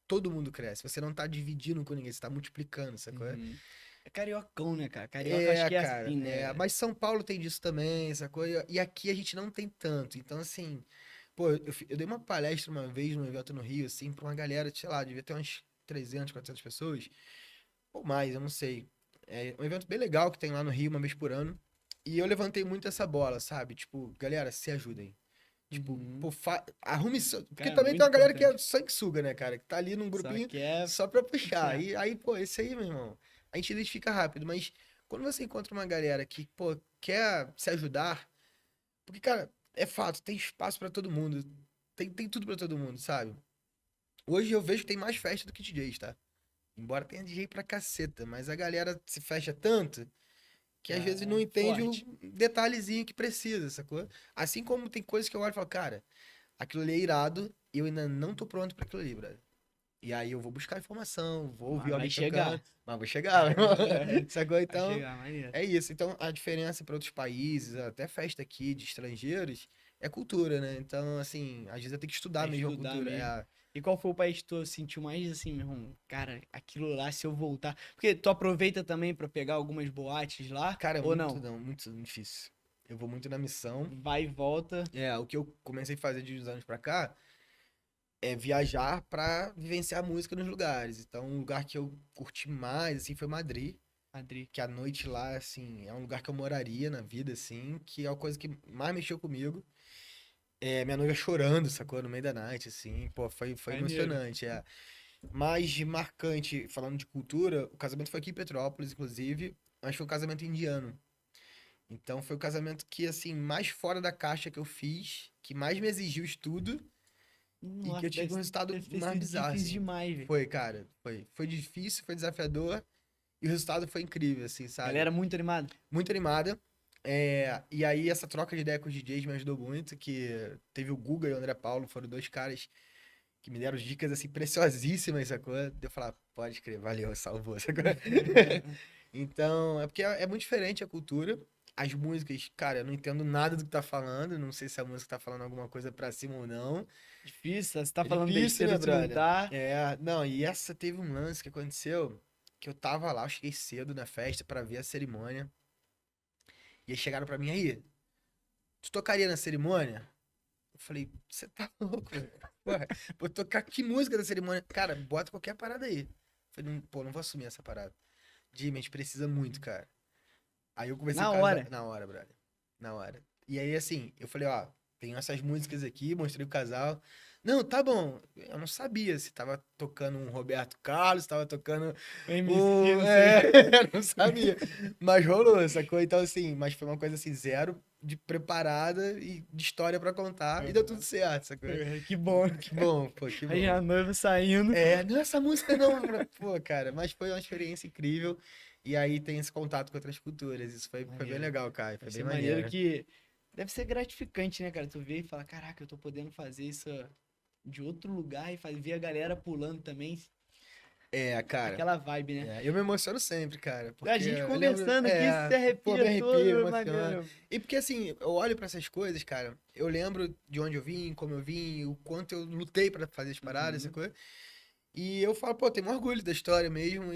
todo mundo cresce. Você não tá dividindo com ninguém, você tá multiplicando, sacou? Uhum. É cariocão, né, cara? Carioca acho É, que é cara, assim, né? mas São Paulo tem disso também, sacou? E aqui a gente não tem tanto. Então, assim, pô, eu dei uma palestra uma vez num evento no Rio, assim, pra uma galera, sei lá, devia ter umas 300, 400 pessoas, ou mais, eu não sei. É um evento bem legal que tem lá no Rio uma vez por ano. E eu levantei muito essa bola, sabe? Tipo, galera, se ajudem. Tipo, Uhum. pô, arrume. Porque Cara, também tem muito uma galera que é importante. sanguessuga, né, cara? Que tá ali num Só grupinho que é só pra puxar. puxar. E aí, pô, esse aí, meu irmão, a gente identifica rápido. Mas quando você encontra uma galera que, pô, quer se ajudar. Porque, cara, é fato, tem espaço pra todo mundo. Tem tudo pra todo mundo, sabe? Hoje eu vejo que tem mais festa do que DJs, tá? Embora tenha DJ pra caceta, mas a galera se fecha tanto que às vezes não É entende o forte. detalhezinho que precisa, sacou? Assim como tem coisas que eu olho e falo, cara, aquilo ali é irado e eu ainda não tô pronto pra aquilo ali, brother. E aí eu vou buscar informação, vou ouvir Mas vai alguém tocando, chegar. mas vou chegar, meu irmão. Sacou? Vai Então, chegar, maneiro. é isso. Então, a diferença para outros países, até festa aqui de estrangeiros, é cultura, né? Então, assim, às vezes eu tenho que estudar É mesmo a estudar cultura. mesmo. É, E qual foi o país que tu sentiu mais assim, meu irmão? Cara, aquilo lá, se eu voltar. Porque tu aproveita também pra pegar algumas boates lá, cara, ou não? muito difícil. Eu vou muito na missão. Vai e volta. É, o que eu comecei a fazer de uns anos pra cá é viajar pra vivenciar música nos lugares. Então, um lugar que eu curti mais, assim, foi Madrid. Madrid. Que a noite lá, assim, é um lugar que eu moraria na vida, assim, que é a coisa que mais mexeu comigo. É, minha noiva chorando, sacou? No meio da night, assim, pô, foi Maneiro. emocionante, é. Mais de marcante, falando de cultura, o casamento foi aqui em Petrópolis, inclusive, mas foi um casamento indiano. Então foi o casamento que, assim, mais fora da caixa que eu fiz, que mais me exigiu estudo e que Nossa, eu tive um resultado deve ter mais sido bizarro, difícil assim. demais, velho. Foi, cara, foi. Foi difícil, foi desafiador e o resultado foi incrível, assim, sabe? Galera muito animada. Muito animada. É, e aí essa troca de ideia com os DJs me ajudou muito, que teve o Guga e o André Paulo, foram dois caras que me deram dicas assim preciosíssimas, sacou? De eu falar, pode crer, valeu, salvou, sacou? Então, é porque é muito diferente a cultura. As músicas, cara, eu não entendo nada do que tá falando, não sei se a música tá falando alguma coisa pra cima ou não. Difícil, você tá É falando difícil, né, besteira, se não brother? tá. É, não, e essa teve um lance que aconteceu, que eu tava lá, eu cheguei cedo na festa pra ver a cerimônia. E aí chegaram pra mim, aí, tu tocaria na cerimônia? Eu falei, você tá louco, velho? Porra, vou tocar que música da cerimônia? Cara, bota qualquer parada aí. Eu falei, pô, não vou assumir essa parada. Jimmy, a gente precisa muito, cara. Aí eu comecei a Na casar. hora. Na hora, brother. Na hora. E aí, assim, eu falei, ó, tem essas músicas aqui, mostrei o casal. Não, tá bom. Eu não sabia se tava tocando um Roberto Carlos, se tava tocando O MC, o. não sei. É, eu não sabia. Mas rolou, sacou? Então, assim, mas foi uma coisa assim, zero de preparada e de história pra contar. E deu tudo certo, sacou? Que bom. Que bom, pô, que Aí bom. a noiva saindo. É, não é essa música não, pô, cara, mas foi uma experiência incrível. E aí tem esse contato com outras culturas. Isso foi bem Maneiro. legal, cara. Foi Deve bem ser maneiro maneiro. que. Deve ser gratificante, né, cara? Tu vê e fala, caraca, eu tô podendo fazer isso de outro lugar e ver a galera pulando também. É, cara. Aquela vibe, né? É, eu me emociono sempre, cara. A Porque gente eu lembro. conversando aqui, se É, pô, me arrepia arrepio, me todo, emociono. maneiro. E porque assim, eu olho pra essas coisas, cara. Eu lembro de onde eu vim, como eu vim, o quanto eu lutei pra fazer as paradas, essa Uhum. coisa. E eu falo, pô, tenho um orgulho da história mesmo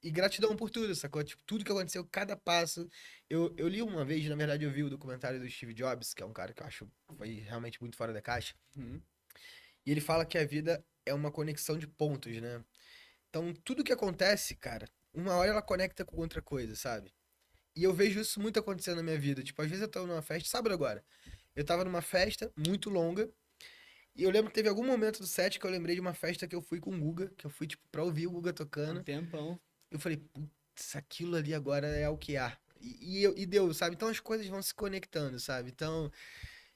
e gratidão por tudo, sacou? Tipo, tudo que aconteceu, cada passo. Eu li uma vez, na verdade, eu vi o documentário do Steve Jobs, que é um cara que eu acho que foi realmente muito fora da caixa. Uhum. E ele fala que a vida é uma conexão de pontos, né? Então, tudo que acontece, cara, uma hora ela conecta com outra coisa, sabe? E eu vejo isso muito acontecendo na minha vida. Tipo, às vezes eu tô numa festa, sábado agora. Eu tava numa festa muito longa. E eu lembro que teve algum momento do set que eu lembrei de uma festa que eu fui com o Guga, que eu fui, tipo, pra ouvir o Guga Há um tocando. tempão. Eu falei, putz, aquilo ali agora é o que há. E deu, sabe? Então as coisas vão se conectando, sabe? Então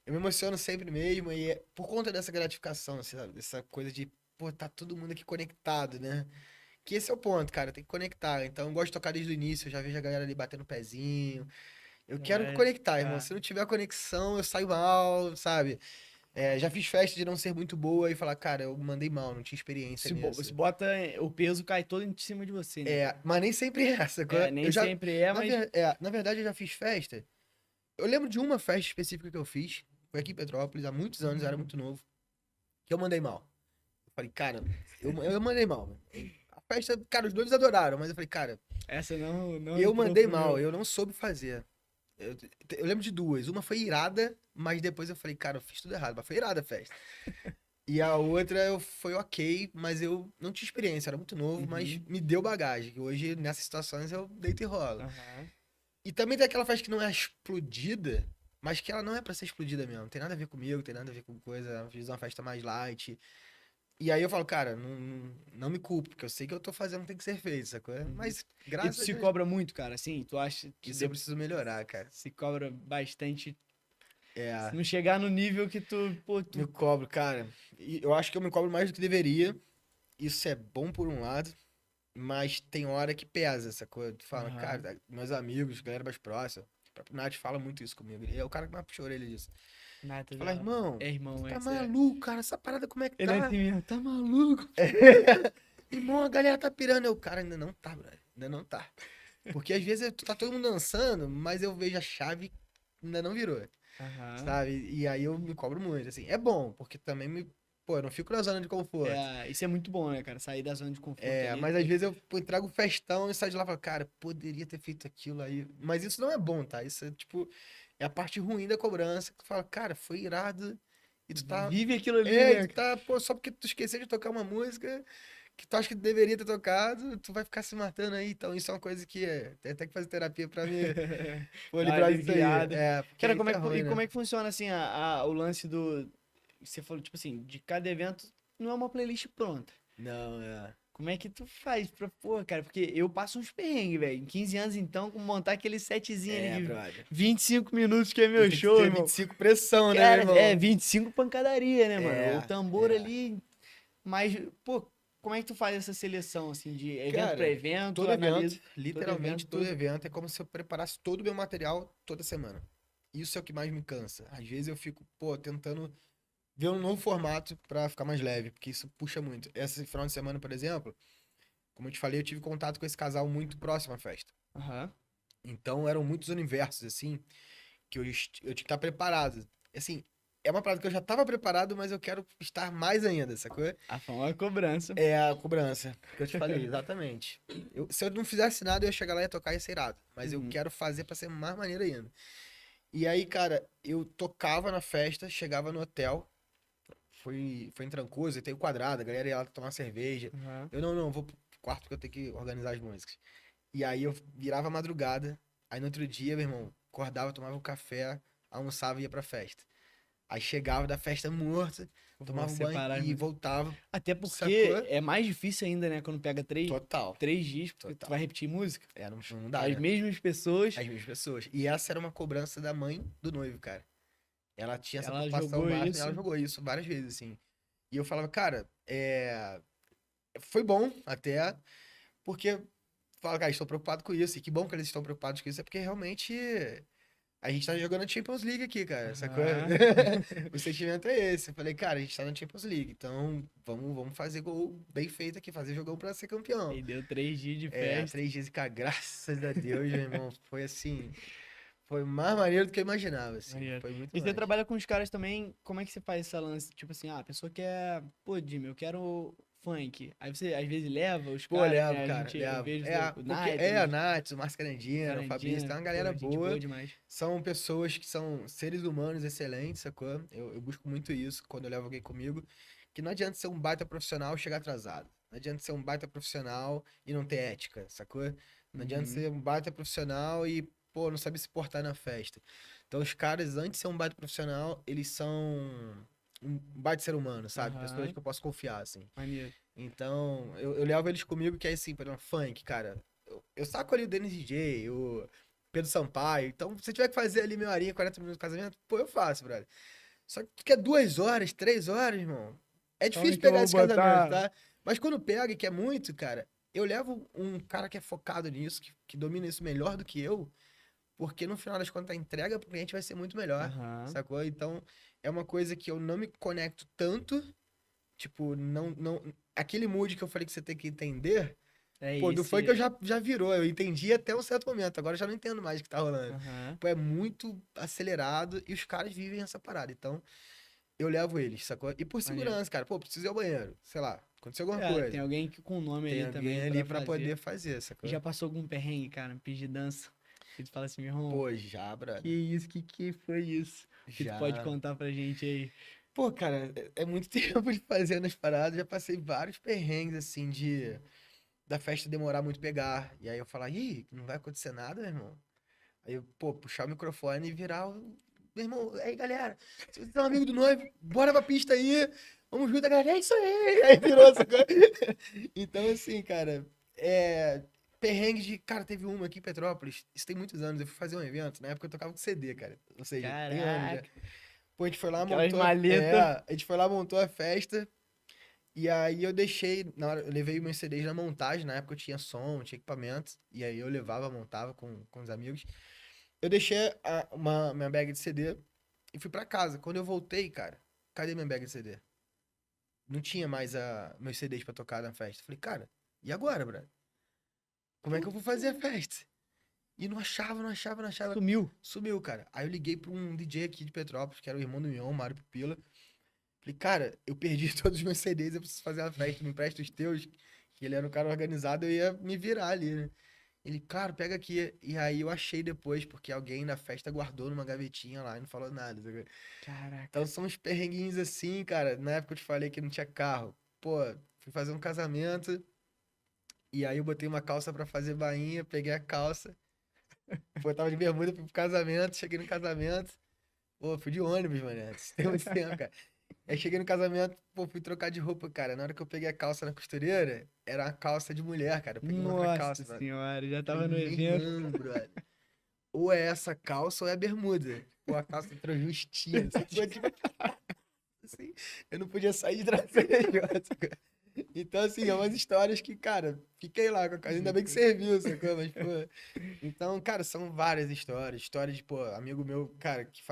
eu me emociono sempre mesmo e é por conta dessa gratificação, sabe? Dessa coisa de, pô, tá todo mundo aqui conectado, né? Que esse é o ponto, cara, tem que conectar. Então eu gosto de tocar desde o início, eu já vejo a galera ali batendo o pezinho. Eu quero É, conectar, irmão. tá. Se não tiver conexão, eu saio mal, sabe? É, já fiz festa de não ser muito boa e falar, cara, eu mandei mal, não tinha experiência Se nisso. bota, o peso cai todo em cima de você, né? É, mas nem sempre é essa. É, nem Eu já, sempre é, mas. na verdade, eu já fiz festa. Eu lembro de uma festa específica que eu fiz. Foi aqui em Petrópolis, há muitos anos, eu era muito novo. Que eu mandei mal. Eu falei, cara, eu mandei mal. A festa, cara, os dois adoraram, mas eu falei, cara, Essa não eu entrou mandei pro mal, meu. eu não soube fazer. Eu, eu lembro de duas. Uma foi irada, mas depois eu falei, cara, eu fiz tudo errado, mas foi irada a festa. E a outra foi ok, mas eu não tinha experiência, era muito novo, mas Uhum. me deu bagagem. Que hoje, nessas situações, eu deito e rolo. Aham. E também tem aquela festa que não é explodida, mas que ela não é pra ser explodida mesmo. Não tem nada a ver comigo, tem nada a ver com coisa. Eu fiz uma festa mais light. E aí eu falo, cara, não me culpo, porque eu sei que eu tô fazendo o que tem que ser feito, sacou? Uhum. Mas E tu graças a se Deus, cobra muito, cara, assim? Tu acha que isso eu preciso melhorar, cara. se cobra bastante? É, Se não chegar no nível que me cobro, cara. E eu acho que eu me cobro mais do que deveria. Isso é bom por um lado, mas tem hora que pesa essa coisa. Tu fala, Aham. cara, meus amigos, galera mais próxima, o próprio Nath fala muito isso comigo. Ele é o cara que mais puxa a orelha disso. Nada, Fala, irmão, é tu irmão, tá esse é. maluco, cara, essa parada como é que Ele é tá? assim mesmo, tá maluco? Irmão, a galera tá pirando. O cara ainda não tá, brother. Ainda não tá. Porque às vezes tá todo mundo dançando, mas eu vejo a chave ainda não virou, Aham. sabe? E aí eu me cobro muito, assim. É bom, porque também me. Pô, eu não fico na zona de conforto. É, isso é muito bom, né, cara? Sair da zona de conforto É, ali. mas às vezes eu pô, trago festão e saio de lá e falo, cara, poderia ter feito aquilo aí. Mas isso não é bom, tá? Isso é tipo, é a parte ruim da cobrança. Que tu fala, cara, foi irado. E tu tá. Vive aquilo ali, É, e né, tu cara? tá, pô, só porque tu esqueceu de tocar uma música que tu acha que deveria ter tocado, tu vai ficar se matando aí. Então isso é uma coisa que tem até que fazer terapia pra me, pô, Dá uma livrar disso aí. aliviada. É, porque Cara, isso é ruim, e né? como é que funciona, assim, o lance do... Você falou, tipo assim, de cada evento não é uma playlist pronta. Não, é. Como é que tu faz pra... Pô, cara, porque eu passo uns perrengues, velho. Em 15 anos, então, com montar aquele setzinho ali É, de brother. 25 minutos, que é E meu tem que show, ser irmão. 25 pressão, né, meu Cara, é irmão? 25 pancadaria, né, mano? O É, tambor é. ali... Mas, pô, como é que tu faz essa seleção, assim, de evento pra Cara, evento, todo evento, analisa todo literalmente evento, todo tudo? evento, é como se eu preparasse todo o meu material toda semana. Isso é o que mais me cansa. Às vezes eu fico, pô, tentando ver um novo formato pra ficar mais leve, porque isso puxa muito. Esse final de semana, por exemplo, como eu te falei, eu tive contato com esse casal muito próximo à festa. Aham. Então eram muitos universos, assim, que eu tinha que estar preparado. Assim, é uma parada que eu já estava preparado, mas eu quero estar mais ainda, sacou? A famosa cobrança. É a cobrança que eu te falei, exatamente. Se eu não fizesse nada, eu ia chegar lá e ia tocar e ia ser irado. Mas eu Uhum. quero fazer pra ser mais maneiro ainda. E aí, cara, eu tocava na festa, chegava no hotel, foi em Trancoso, tem o quadrado, a galera ia lá tomar cerveja. Aham. Eu não, vou pro quarto porque eu tenho que organizar as músicas. E aí eu virava a madrugada, aí no outro dia, meu irmão, acordava, tomava um café, almoçava e ia pra festa. Aí chegava da festa morto, Vou tomava um banho separar as e músicas. voltava, Até porque sacou? é mais difícil ainda, né? Quando pega Total, três dias, porque tu total. vai repetir música. É, não dá, As né? mesmas pessoas, As mesmas pessoas. E essa era uma cobrança da mãe do noivo, cara. Ela tinha essa ela preocupação jogou máxima e ela isso. jogou isso várias vezes, assim. E eu falava, cara, foi bom até, porque fala, cara, estou preocupado com isso. E que bom que eles estão preocupados com isso, é porque realmente a gente tá jogando a Champions League aqui, cara, sacou? Aham. O sentimento é esse. Eu falei, cara, a gente tá na Champions League, então vamos fazer gol bem feito aqui, fazer jogão pra ser campeão. E deu 3 dias de É, festa. 3 dias, cara, graças a Deus, meu irmão, foi assim, foi mais maneiro do que eu imaginava, assim, Maneiro. foi muito E você mais. trabalha com os caras também, como é que você faz essa lance? Tipo assim, a pessoa quer, pô, Jimmy, eu quero funk. Aí você às vezes leva os Pô, caras, levo, né? cara, Eu levo. vejo É, o porque a Night, Nath, o Márcio Carandina, o Fabrício, tem Carandina, uma pô, galera gente boa boa, demais. são pessoas que são seres humanos excelentes, sacou? Eu busco muito isso quando eu levo alguém comigo, que não adianta ser um baita profissional e chegar atrasado. Não adianta ser um baita profissional e não ter ética, sacou? Não adianta Uhum. ser um baita profissional e, pô, não saber se portar na festa. Então, os caras, antes de ser um baita profissional, eles são um baita ser humano, sabe? Pessoas Aham. que eu posso confiar, assim. Maneiro. Então, eu levo eles comigo, que é assim, por exemplo, funk, cara. Eu saco ali o Dennis DJ, o Pedro Sampaio. Então, se eu tiver que fazer ali meia horinha, 40 minutos de casamento, pô, eu faço, brother. Só que é 2 horas, 3 horas, irmão. É Calma difícil que eu pegar vou esse casamento, botar. tá? Mas quando pega, e que é muito, cara, eu levo um cara que é focado nisso, que domina isso melhor do que eu, porque no final das contas a entrega pro cliente vai ser muito melhor, Aham. sacou? Então, é uma coisa que eu não me conecto tanto. Tipo, não. Aquele mood que eu falei que você tem que entender, É pô, do funk eu esse. já virou. Eu entendi até um certo momento. Agora eu já não entendo mais o que tá rolando. Aham. Pô, é muito acelerado e os caras vivem essa parada. Então, eu levo eles, sacou? E por Maneiro. segurança, cara. Pô, preciso ir ao banheiro. Sei lá, aconteceu alguma É, tem coisa. alguém com nome Tem ali alguém também ali pra pra fazer. poder fazer, E sacou? já passou algum perrengue, cara? Pedir dança. Que tu fala assim, meu irmão, Pô, já, que brother. isso? Que foi isso? Que tu pode Já. contar pra gente aí? Pô, cara, é muito tempo de fazendo as paradas. Já passei vários perrengues, assim, de da festa demorar muito pegar. E aí eu falar, ih, não vai acontecer nada, meu irmão. Aí eu, pô, puxar o microfone e virar o. Meu irmão, aí galera, se você é um amigo do noivo, bora pra pista aí, vamos junto, a galera, é isso aí. Aí virou essa coisa. Então, assim, cara, é. perrengue de... Cara, teve uma aqui em Petrópolis, isso tem muitos anos, eu fui fazer um evento, na época eu tocava com CD, cara. Ou seja, tem anos já. Caraca. Pô, a gente foi lá, Aquelas montou... maletas. a gente foi lá, montou a festa, e aí eu deixei... Na hora, eu levei meus CDs na montagem, na época eu tinha som, tinha equipamento, e aí eu levava, montava com os amigos. Eu deixei minha bag de CD e fui pra casa. Quando eu voltei, cara, cadê minha bag de CD? Não tinha mais meus CDs pra tocar na festa. Falei, cara, e agora, brother? Como é que eu vou fazer a festa? E não achava, não achava, não achava. Sumiu. Sumiu, cara. Aí eu liguei pra um DJ aqui de Petrópolis, que era o irmão do Mion, Mário Pupila. Falei, cara, eu perdi todos os meus CDs, eu preciso fazer uma festa, me empresta os teus. Que ele era um cara organizado, eu ia me virar ali, né? Ele, claro, pega aqui. E aí eu achei depois, porque alguém na festa guardou numa gavetinha lá e não falou nada, sabe? Caraca. Então são uns perrenguinhos assim, cara. Na época eu te falei que não tinha carro. Pô, fui fazer um casamento. E aí eu botei uma calça pra fazer bainha, peguei a calça. Pô, eu tava de bermuda, fui pro casamento, cheguei no casamento. Pô, fui de ônibus, mano. Isso tem muito tempo, cara. Aí cheguei no casamento, pô, fui trocar de roupa, cara. Na hora que eu peguei a calça na costureira, era uma calça de mulher, cara. Eu peguei uma outra Nossa calça, mano. senhora, já Falei, tava no meu evento. irmão, brother. Ou é essa calça ou é a bermuda. Pô, a calça entrou justinha. Tipo, assim, eu não podia sair de trás desse negócio, cara. Então, assim, é umas histórias que, cara, fiquei lá com a casa. Ainda bem que serviu, sacou? Mas, pô. Então, cara, são várias histórias. Histórias de, pô, amigo meu, cara, que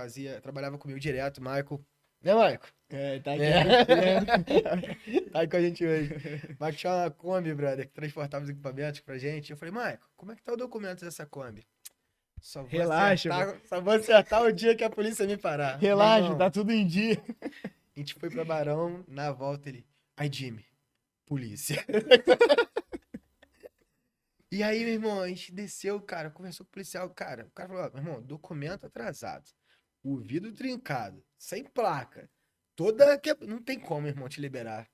trabalhava comigo direto, Michael. Né, Michael? É, tá aqui. Tá aí com a gente hoje. Michael tinha uma Kombi, brother, que transportava os equipamentos pra gente. Eu falei, Michael, como é que tá o documento dessa Kombi? Relaxa, Só vou acertar o dia que a polícia me parar. Meu Relaxa, irmão, tá tudo em dia. a gente foi pra Barão, na volta ele. Ai, Jimmy, polícia. E aí, meu irmão, a gente desceu, cara, conversou com o policial, cara. O cara falou, ó, meu irmão, documento atrasado, o vidro trincado, sem placa, não tem como, irmão, te liberar.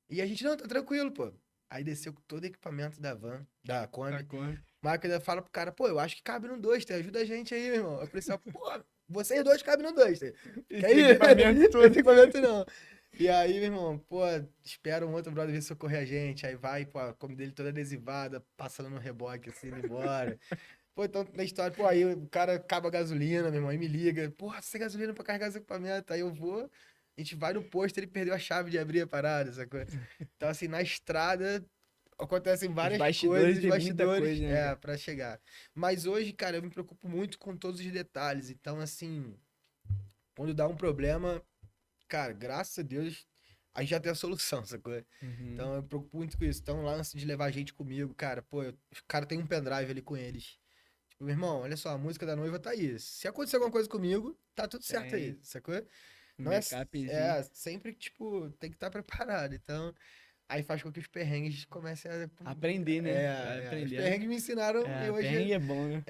E a gente, não, tá tranquilo, pô. Aí desceu com todo o equipamento da van, da Kombi. O Marco ainda fala pro cara, pô, eu acho que cabe no Duster, ajuda a gente aí, meu irmão. Aí o policial, pô, vocês dois cabem no Duster. Esse Quer ir? equipamento todo. Esse equipamento não. E aí, meu irmão, pô, espera um outro brother vir socorrer a gente. Aí vai, pô, a Kombi dele toda adesivada, passando no reboque, assim, indo embora. Pô, então, na história, pô, aí o cara acaba a gasolina, meu irmão, aí me liga. Porra, sem gasolina pra carregar esse equipamento. Aí eu vou, a gente vai no posto, ele perdeu a chave de abrir a parada, sacou? Então, assim, na estrada acontecem várias bastidores coisas, tem muita bastidores, coisa, né, cara? pra chegar. Mas hoje, cara, eu me preocupo muito com todos os detalhes. Então, assim, quando dá um problema, cara, graças a Deus, a gente já tem a solução, sacou? Uhum. Então, eu me preocupo muito com isso. Então, o lance de levar gente comigo, cara, pô, os caras têm um pendrive ali com eles. Tipo, meu irmão, olha só, a música da noiva tá aí. Se acontecer alguma coisa comigo, tá tudo certo aí, sacou? Um Não é, backupzinho. sempre, tipo, tem que estar preparado. Então, aí faz com que os perrengues comecem a... Aprender, né? Vai Os aprendendo. perrengues me ensinaram e É, hoje... perrengue é bom, né?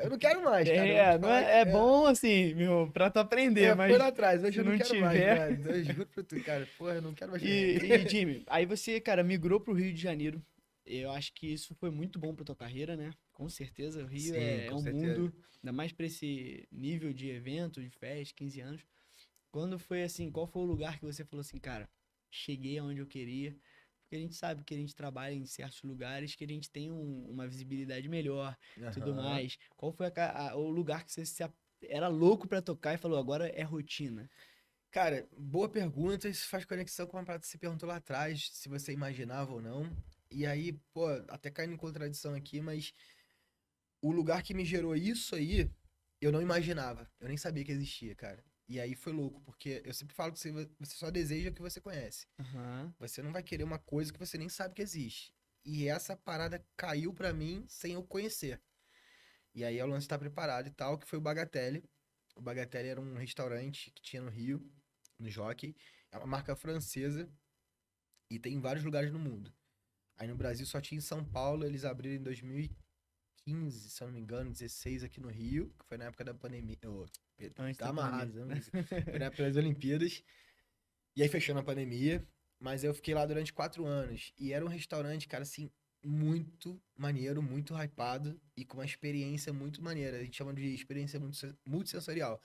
Eu não quero mais, cara. Eu vou te Não falar é, é que, bom assim, meu, pra tu aprender, foi mas lá atrás, hoje se eu não não quero mais, tiver. brother. Eu juro pra tu, cara. Porra, eu não quero mais E, perrengue. e Jimmy, aí você, cara, migrou pro Rio de Janeiro. Eu acho que isso foi muito bom pra tua carreira, né? Com certeza, o Rio Sim, é com um certeza. mundo, ainda mais pra esse nível de evento, de festa, 15 anos. Quando foi assim, qual foi o lugar que você falou assim, cara, cheguei aonde eu queria? Porque a gente sabe que a gente trabalha em certos lugares que a gente tem uma visibilidade melhor, tudo Aham. mais. Qual foi o lugar que você era louco pra tocar e falou, agora é rotina? Cara, boa pergunta. Isso faz conexão com uma parada que você perguntou lá atrás, se você imaginava ou não. E aí, pô, até caindo em contradição aqui, mas o lugar que me gerou isso aí, eu não imaginava. Eu nem sabia que existia, cara. E aí foi louco, porque eu sempre falo que você só deseja o que você conhece. Aham. Você não vai querer uma coisa que você nem sabe que existe. E essa parada caiu pra mim sem eu conhecer. E aí é o lance de estar preparado e tal, que foi o Bagatelle. O Bagatelle era um restaurante que tinha no Rio, no Jockey. É uma marca francesa e tem em vários lugares no mundo. Aí no Brasil só tinha em São Paulo, eles abriram em 2015, se eu não me engano, 16 aqui no Rio, que foi na época da pandemia. Pedro, Antes tá da amarrado, pandemia. né? Foi na época das Olimpíadas. E aí fechou na pandemia, mas eu fiquei lá durante 4 anos. E era um restaurante, cara, assim, muito maneiro, muito hypado e com uma experiência muito maneira. A gente chama de experiência multissensorial.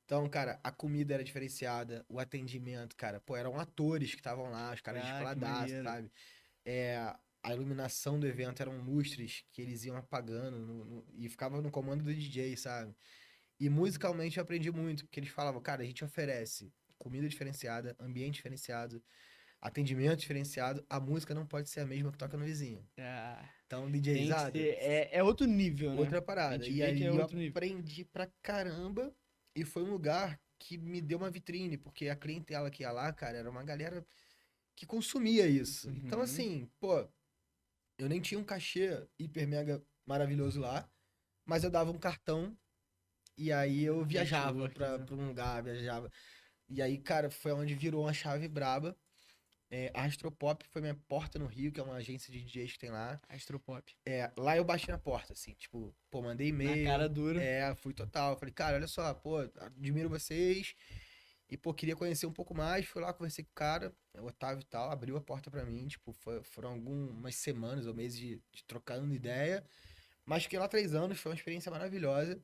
Então, cara, a comida era diferenciada, o atendimento, cara, pô, eram atores que estavam lá, os caras Ah, que descoladaços, maneiro. sabe? É, a iluminação do evento eram lustres que eles iam apagando e ficava no comando do DJ, sabe? E musicalmente eu aprendi muito, porque eles falavam, cara, a gente oferece comida diferenciada, ambiente diferenciado, atendimento diferenciado, a música não pode ser a mesma que toca no vizinho. Ah, Então, tem que DJzada, ser. É outro nível, né? outra A parada. gente E vê que aí é eu outro nível. aprendi pra caramba e foi um lugar que me deu uma vitrine, porque a clientela que ia lá, cara, era uma galera que consumia isso. Então, Uhum. assim, pô, eu nem tinha um cachê hiper mega maravilhoso lá, mas eu dava um cartão e aí eu viajava Network, pra um lugar, viajava. E aí, cara, foi onde virou uma chave braba. A Astropop foi minha porta no Rio, que é uma agência de DJs que tem lá. Astropop. Lá eu bati na porta, assim, tipo, pô, mandei Na cara e-mail. dura. Fui total. Falei, cara, olha só, pô, admiro vocês. E, pô, queria conhecer um pouco mais. Fui lá, conversei com o cara, o Otávio e tal, abriu a porta pra mim. Tipo, foram algumas semanas ou meses de trocando ideia. Mas fiquei lá 3 anos, foi uma experiência maravilhosa.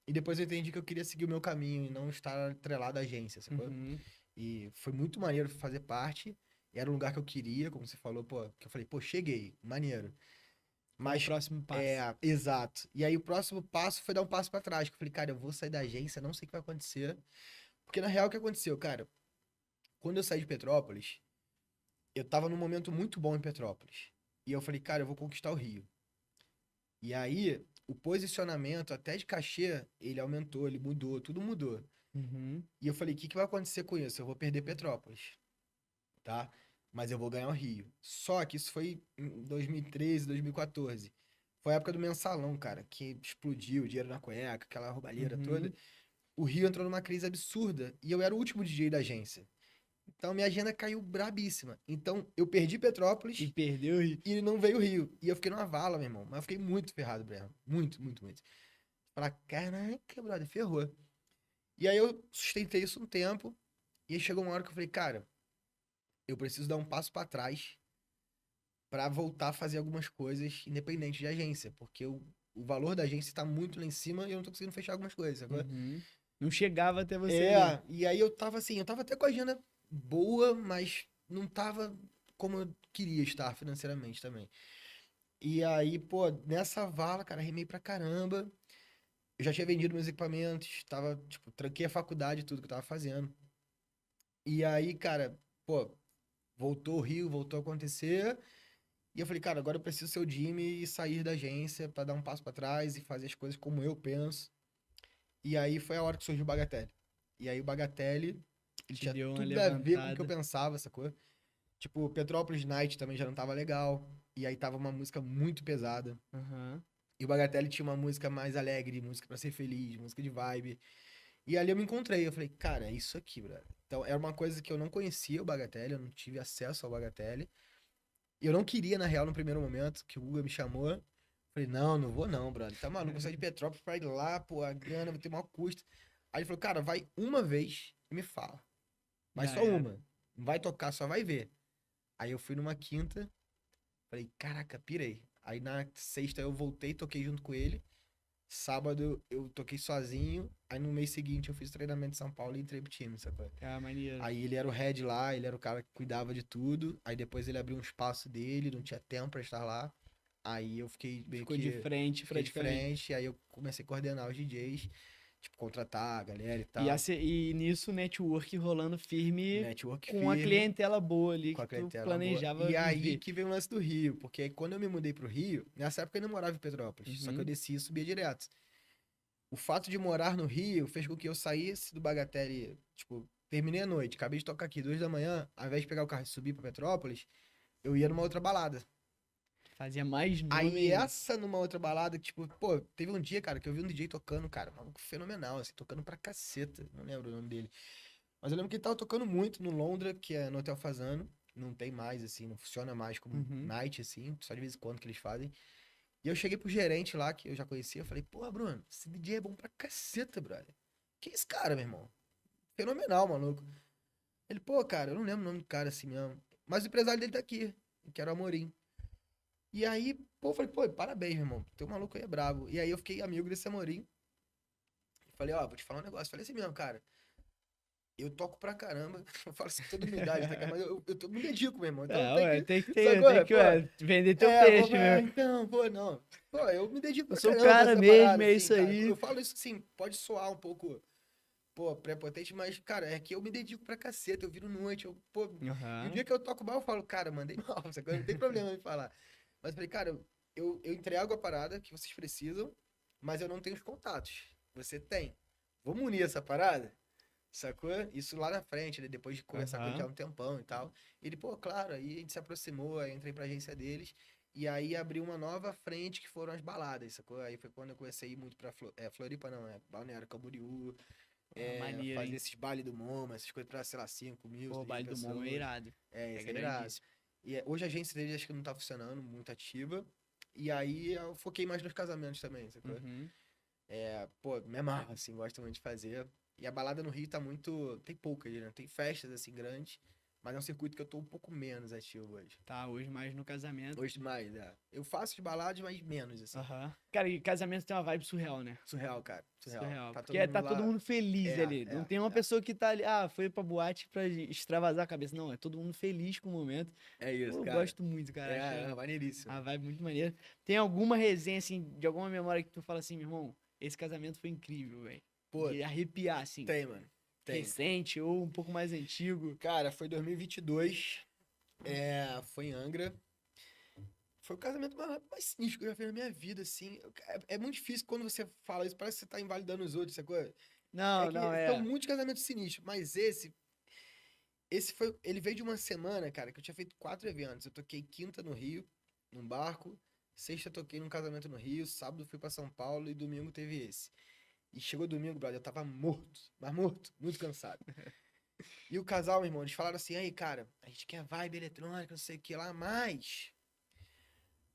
E depois eu entendi que eu queria seguir o meu caminho e não estar atrelado à agência, sacou? Uhum. E foi muito maneiro fazer parte. Era um lugar que eu queria, como você falou, pô, que eu falei, pô, cheguei, maneiro. Qual o Mas, próximo passo? exato. E aí o próximo passo foi dar um passo pra trás, que eu falei, cara, eu vou sair da agência, não sei o que vai acontecer. Porque na real o que aconteceu, cara? Quando eu saí de Petrópolis, eu tava num momento muito bom em Petrópolis. E eu falei, cara, eu vou conquistar o Rio. E aí, o posicionamento até de cachê, ele aumentou, ele mudou, tudo mudou. Uhum. E eu falei, o que que vai acontecer com isso? Eu vou perder Petrópolis, tá? Mas eu vou ganhar o Rio. Só que isso foi em 2013, 2014. Foi a época do mensalão, cara, que explodiu, dinheiro na cueca, aquela roubalheira toda. Uhum. O Rio entrou numa crise absurda e eu era o último DJ da agência. Então minha agenda caiu brabíssima. Então eu perdi E Petrópolis perdeu e. e não veio o Rio. E eu fiquei numa vala, meu irmão. Mas eu fiquei muito ferrado, Breno. Muito, muito, muito. Falar, caraca, brother, ferrou. E aí eu sustentei isso um tempo. E aí chegou uma hora que eu falei, cara, eu preciso dar um passo pra trás pra voltar a fazer algumas coisas independente de agência. Porque o valor da agência tá muito lá em cima e eu não tô conseguindo fechar algumas coisas, sacou? Uhum. Não chegava até você ali. E aí eu tava assim, eu tava até com a agenda boa, mas não tava como eu queria estar financeiramente também. E aí, pô, nessa vala, cara, remei pra caramba. Eu já tinha vendido meus equipamentos, tava, tipo, tranquei a faculdade, tudo que eu tava fazendo. E aí, cara, pô, voltou o Rio, voltou a acontecer. E eu falei, cara, agora eu preciso ser o Jimmy e sair da agência pra dar um passo pra trás e fazer as coisas como eu penso. E aí foi a hora que surgiu o Bagatelle. E aí o Bagatelle, ele Te tinha deu uma tudo a ver com o que eu levantada. pensava, sacou? Tipo, Petrópolis Night também já não tava legal. E aí tava uma música muito pesada. Aham. E o Bagatelle tinha uma música mais alegre, música pra ser feliz, música de vibe. E ali eu me encontrei, eu falei, cara, é isso aqui, brother. Então era uma coisa que eu não conhecia o Bagatelle, eu não tive acesso ao Bagatelle. Eu não queria, na real, no primeiro momento, que o Guga me chamou. Falei, não, não vou não, brother. Tá maluco, eu saí de Petrópolis pra ir lá, pô, a grana vai ter maior custo. Aí ele falou, cara, vai uma vez e me fala. Vai Já só era. uma. Não vai tocar, só vai ver. Aí eu fui numa quinta, falei, caraca, pirei. Aí na sexta eu voltei, toquei junto com ele. Sábado eu toquei sozinho. Aí no mês seguinte eu fiz treinamento em São Paulo e entrei pro time, sacou? Ah, maneiro. Aí ele era o head lá, ele era o cara que cuidava de tudo. Aí depois ele abriu um espaço dele, não tinha tempo pra estar lá. Aí eu fiquei meio Ficou de que. frente, Fiquei de praticamente. frente, aí eu comecei a coordenar os DJs, tipo, contratar a galera e E, tal. e nisso, network rolando firme Network com a firme, clientela boa ali com que a tu clientela boa. planejava E aí viver. que veio o lance do Rio, porque aí quando eu me mudei pro Rio, nessa época eu ainda morava em Petrópolis, só que eu Uhum. descia e subia direto. O fato de morar no Rio fez com que eu saísse do Bagatelle, tipo, terminei a noite, acabei de tocar aqui 2 da manhã, ao invés de pegar o carro e subir pra Petrópolis, eu ia numa outra balada. Fazia mais nome Aí ainda. essa numa outra balada, que, tipo, pô, teve um dia, cara, que eu vi um DJ tocando, cara, maluco fenomenal, assim, tocando pra caceta, não lembro o nome dele. Mas eu lembro que ele tava tocando muito no Londra, que é no Hotel Fazano, não tem mais, assim, não funciona mais como Uhum. night, assim, só de vez em quando que eles fazem. E eu cheguei pro gerente lá, que eu já conhecia, eu falei, pô, Bruno, esse DJ é bom pra caceta, brother. Que esse cara, meu irmão? Fenomenal, maluco. Ele, pô, cara, eu não lembro o nome do cara assim mesmo. Mas o empresário dele tá aqui, que era o Amorim. E aí, pô, eu falei, pô, parabéns, meu irmão. Teu maluco aí é brabo. E aí eu fiquei amigo desse Amorim. Falei, ó, vou te falar um negócio. Falei assim mesmo, cara. Eu toco pra caramba. Eu falo assim com toda humildade, tá? Mas eu me dedico, meu irmão. Então Não, tem ué, que. tem que Sacou? ter, Pô, vender teu peixe, meu. então, pô, não. Pô, eu me dedico Eu pra sou o caramba pra cara essa mesmo, parada, é assim, isso cara. aí. Eu falo isso assim, pode soar um pouco, pô, prepotente, mas, cara, é que eu me dedico pra caceta. Eu viro noite, pô. E o Aham. dia que eu toco mal, eu falo, cara, mandei mal, sacou? Não tem problema em falar. Mas eu falei, cara, eu entrego a parada que vocês precisam, mas eu não tenho os contatos. Você tem. Vamos unir essa parada? Sacou? Isso lá na frente, né? Depois de conversar com ele já há Aham. um tempão e tal. Ele, pô, claro, aí a gente se aproximou, aí eu entrei pra agência deles. E aí abriu uma nova frente que foram as baladas, sacou? Aí foi quando eu comecei a ir muito pra Floripa, não, Balneário Camboriú, Ah, maneiro, fazer hein? esses baile do MoMA, essas coisas pra, sei lá, 5.000, Pô, o 6.000 baile do Momo é pessoas. irado. É Isso é irado. grandíssimo. E hoje a agência deles acho que não tá funcionando, muito ativa. E aí eu foquei mais nos casamentos também, sacou? Uhum. Pô, me amarro, assim, gosto muito de fazer. E a balada no Rio tá muito. Tem poucas, né? Tem festas, assim, grandes. Mas é um circuito que eu tô um pouco menos ativo hoje. Tá, hoje mais no casamento. Hoje mais, é. Eu faço de baladas, mas menos, assim. Aham. Cara, e casamento tem uma vibe surreal, né? Surreal, cara. Surreal. Surreal. Tá Porque todo mundo tá todo lá. mundo feliz É, ali. Não é, tem uma é. pessoa que tá ali, foi pra boate pra extravasar a cabeça. Não, é todo mundo feliz com o momento. É Pô, isso, eu cara. gosto muito, cara. Acho É maneiríssimo. a vibe muito maneira. Tem alguma resenha, assim, de alguma memória que tu fala assim, meu irmão, esse casamento foi incrível, velho. Pô, De arrepiar, assim. tem, mano. Tem. Recente ou um pouco mais antigo. Cara, foi 2022. Foi em Angra. Foi o casamento mais sinistro que eu já fiz na minha vida, assim. É muito difícil quando você fala isso, parece que você tá invalidando os outros, sacou? É Não, não, que são é. muitos casamentos sinistros, mas esse foi, ele veio de uma semana, cara, que eu tinha feito 4 eventos. Eu toquei quinta no Rio, num barco, sexta toquei num casamento no Rio, sábado fui pra São Paulo e domingo teve esse. E chegou domingo, brother, eu tava morto, mas morto, muito cansado. E o casal, meu irmão, eles falaram assim, aí, cara, a gente quer vibe eletrônica, não sei o que lá, mas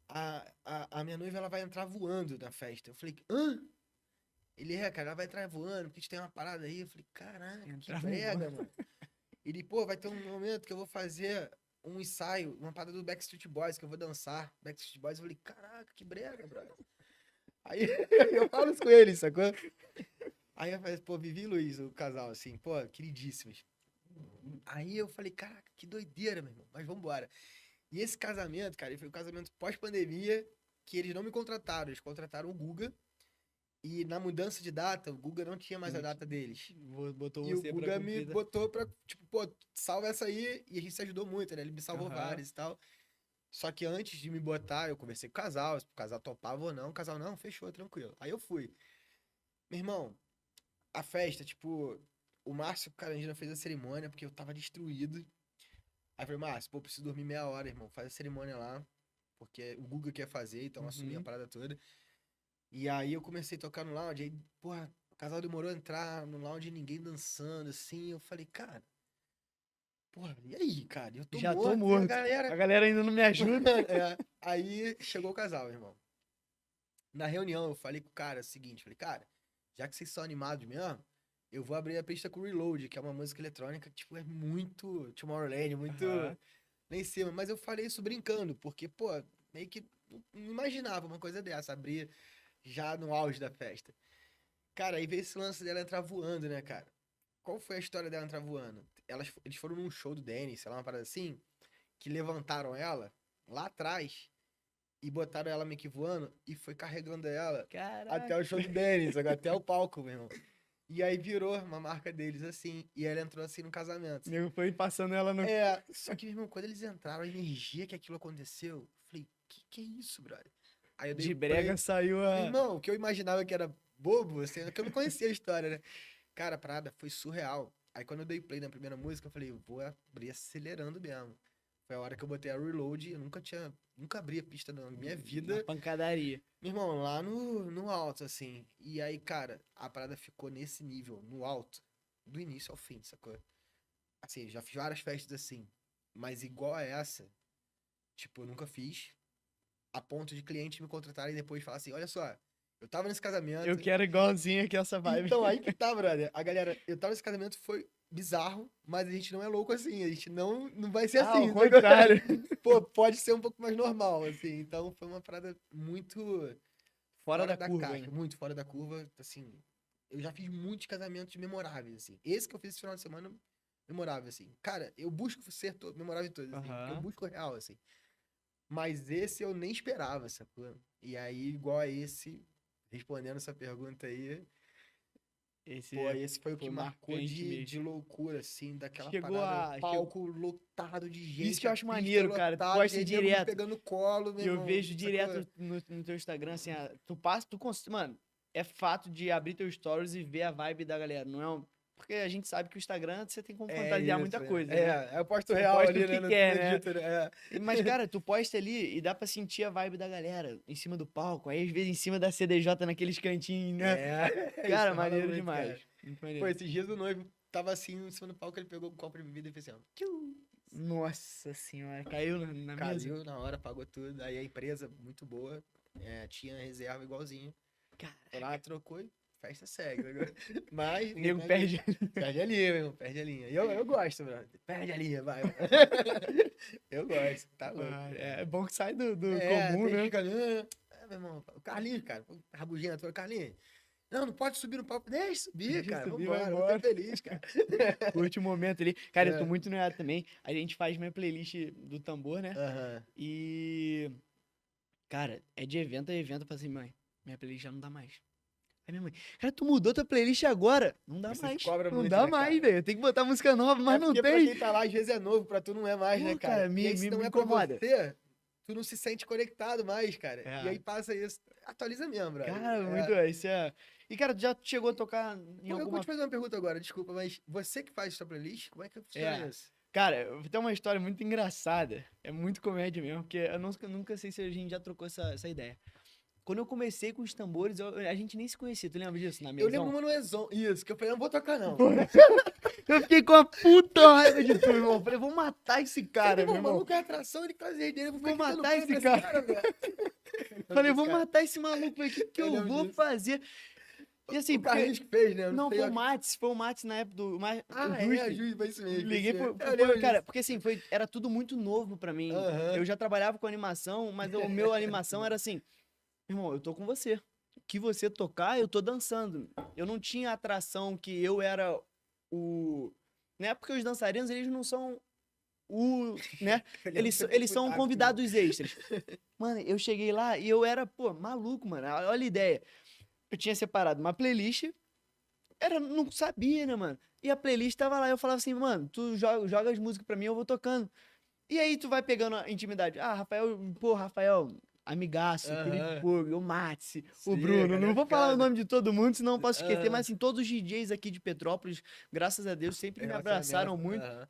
a minha noiva, ela vai entrar voando na festa. Eu falei, hã? Ele, cara, ela vai entrar voando, porque a gente tem uma parada aí. Eu falei, caraca, que Entrava brega, voando. mano. Ele, pô, vai ter um momento que eu vou fazer um ensaio, uma parada do Backstreet Boys, que eu vou dançar. Backstreet Boys, eu falei, caraca, que brega, brother. Aí eu falo isso com ele, sacou? Aí eu falei, pô, Vivi e Luiz, o casal, assim, pô, queridíssimos. Aí eu falei, caraca, que doideira, meu irmão, mas vambora. E esse casamento, cara, ele foi um casamento pós-pandemia, que eles não me contrataram, eles contrataram o Guga. E na mudança de data, o Guga não tinha mais a data deles. Botou E o você pra Guga me cumprir. botou pra, tipo, pô, salva essa aí. E a gente se ajudou muito, né? Ele me salvou Aham. várias e tal. Só que antes de me botar, eu conversei com o casal, se o casal topava ou não. O casal, não, fechou, tranquilo. Aí eu fui. Meu irmão, a festa, tipo, o Márcio Carandina fez a cerimônia porque eu tava destruído. Aí eu falei, Márcio, pô, preciso dormir meia hora, irmão. Faz a cerimônia lá. Porque o Guga quer fazer, então eu assumi a Uhum. parada toda. E aí eu comecei a tocar no lounge, aí, porra, o casal demorou a entrar no lounge, ninguém dançando, assim. Eu falei, cara, porra, e aí, cara? Eu tô Já tô morto, e a morto. A galera. galera ainda não me ajuda. Aí chegou o casal, irmão. Na reunião, eu falei com o cara o seguinte: falei, cara, já que vocês são animados mesmo, eu vou abrir a pista com Reload, que é uma música eletrônica que, tipo, é muito Tomorrowland, muito Aham. lá em cima. Mas eu falei isso brincando, porque, pô, meio que não imaginava uma coisa dessa, abrir já no auge da festa. Cara, aí veio esse lance dela entrar voando, né, cara? Qual foi a história dela entrar voando? Eles foram num show do Dennis, sei lá, uma parada assim, que levantaram ela lá atrás e botaram ela meio que voando e foi carregando ela até o show Caraca. do Dennis, até o palco, meu irmão. E aí virou uma marca deles assim, e ela entrou assim no O casamento. nego foi passando ela no. Só que, meu irmão, quando eles entraram, a energia que aquilo aconteceu, eu falei, que é isso, brother? Aí eu dei De o brega play. saiu Meu a. irmão, o que eu imaginava que era bobo, assim, é que eu não conhecia a história, né? Cara, a parada foi surreal. Aí quando eu dei play na primeira música, eu falei, eu vou abrir acelerando mesmo. Foi a hora que eu botei a reload, eu nunca abri a pista na minha Na vida. pancadaria. Meu irmão, lá no alto, assim. E aí, cara, a parada ficou nesse nível, no alto, do início ao fim, sacou? Assim, já fiz várias festas assim, mas igual a essa, tipo, eu nunca fiz, a ponto de cliente me contratarem e depois falar assim, olha só, eu tava nesse Eu casamento. quero igualzinho aqui essa vibe. Então, aí que tá, brother. A galera, eu tava nesse casamento, foi bizarro, mas a gente não é louco assim. A gente não vai ser Ao assim, sacou? contrário. Pô, pode ser um pouco mais normal, assim. Então, foi uma parada muito Fora fora da da curva, caixa, né? muito fora da curva, assim. eu já fiz muitos casamentos memoráveis, assim. Esse que eu fiz esse final de semana, memorável, assim. Cara, eu busco ser memorável em todos, assim. Eu Aham. busco real, assim. Mas esse eu nem esperava, sacou? E aí, igual a esse, respondendo essa pergunta aí, pô, Esse esse foi o que foi marcou marcante mesmo. de loucura, assim, daquela Chegou parada, a. palco lotado de Isso gente, que eu a acho pista maneiro, cara. Tu lotada, posta gente, nego me direto. pegando no colo, meu E eu irmão, vejo sacou? direto no teu Instagram, assim, tu passa, mano, é fato de abrir teu stories e ver a vibe da galera, não é porque a gente sabe que o Instagram você tem como É fantasiar isso, muita coisa, né? eu posto Tu real posta o ali, que né, quer, no né? dito, né? Mas, cara, tu posta ali e dá pra sentir a vibe da galera em cima do palco, aí às vezes em cima da CDJ naqueles cantinhos, né? Isso Cara, rola maneiro muito, demais. cara. Muito Pô, maneiro. esses dias o noivo tava assim, em cima do palco, ele pegou um copo de bebida e fez assim, ó, tchiu, Nossa senhora, caiu na mesa? caiu na hora, pagou tudo. Aí a empresa, muito boa, tinha reserva igualzinho. Foi lá, Caraca, trocou e festa segue. Né? Mas o ninguém nego perde. perde. Perde a linha, meu irmão, perde a linha. E eu gosto, brother. Perde a linha, vai. Eu gosto, tá louco. Ah, é bom que sai do É, comum, tem né? fica ali. Meu irmão, o Carlinhos, cara, rabugento, falou, Carlinhos, não pode subir no palco. Deixa subir, Deixa cara, subir, vai vambora, eu tô embora. feliz, cara. Curte o momento ali. Cara, eu tô É. muito noiado também. A gente faz minha playlist do tambor, né? Aham. E, cara, é de evento a evento. Eu falei assim, mãe, minha playlist já não dá mais. Aí minha mãe, cara, tu mudou tua playlist agora? Não dá Você se mais. cobra Não muito, dá né, mais, cara? velho. Tem que botar música nova, mas É não porque pra tem. quem tá lá, às vezes é novo, pra tu não é mais, né, Pô, cara? cara, E aí, se não me é pra incomoda. você, tu não se sente conectado mais, cara. E É. aí passa isso. Atualiza mesmo, brother. Cara, muito. É. Isso é. E, cara, tu já chegou a tocar em Pô, eu vou alguma. te fazer uma pergunta agora, desculpa, mas você que faz sua playlist, como é que funciona É. isso? Cara, tem uma história muito engraçada. É muito comédia mesmo, porque eu nunca sei se a gente já trocou essa ideia. Quando eu comecei com os tambores, a gente nem se conhecia. Tu lembra disso, na Eu lembro mesão? uma Noezon, isso, que eu falei, não vou tocar não. Pô, eu fiquei com a puta raiva de tu, irmão. Falei, vou matar esse Falei, cara, meu meu irmão, o irmão. maluco é atração, ele faz dele, eu vou ficar Vou aqui dando matar pena esse pra esse cara. cara, velho. Falei, vou matar esse maluco. Falei, o que Eu eu lembro vou disso. fazer? E assim, O porque... Carlinhos que fez, né? Eu não Não, sei. foi o Matis na época do... o Ah, Justo. justo, foi isso mesmo. Foi Liguei isso mesmo. Eu foi, lembro cara, disso. porque assim, era tudo muito novo pra mim. Aham. Eu já trabalhava com animação, mas o meu animação era assim, irmão, eu tô com você. O que você tocar, eu tô dançando. Eu não tinha atração que eu era o... Né? Porque os dançarinos, eles não são né? Eu lembro que você ficou Eles são putaço comigo. convidados extras. Mano, eu cheguei lá e eu era, pô, maluco, mano. Olha a ideia. Eu tinha separado uma playlist, não sabia, né, mano? E a playlist tava lá, eu falava assim, mano, tu joga as músicas pra mim, eu vou tocando. E aí tu vai pegando a intimidade. Ah, Rafael, amigaço, Felipe Aham. Fogo, o Matsi, o Sim, Bruno. Não galera vou falar o ficada. nome de todo mundo, senão eu posso esquecer, Aham. mas assim, todos os DJs aqui de Petrópolis, graças a Deus, sempre me abraçaram Relacionamento. muito. Aham.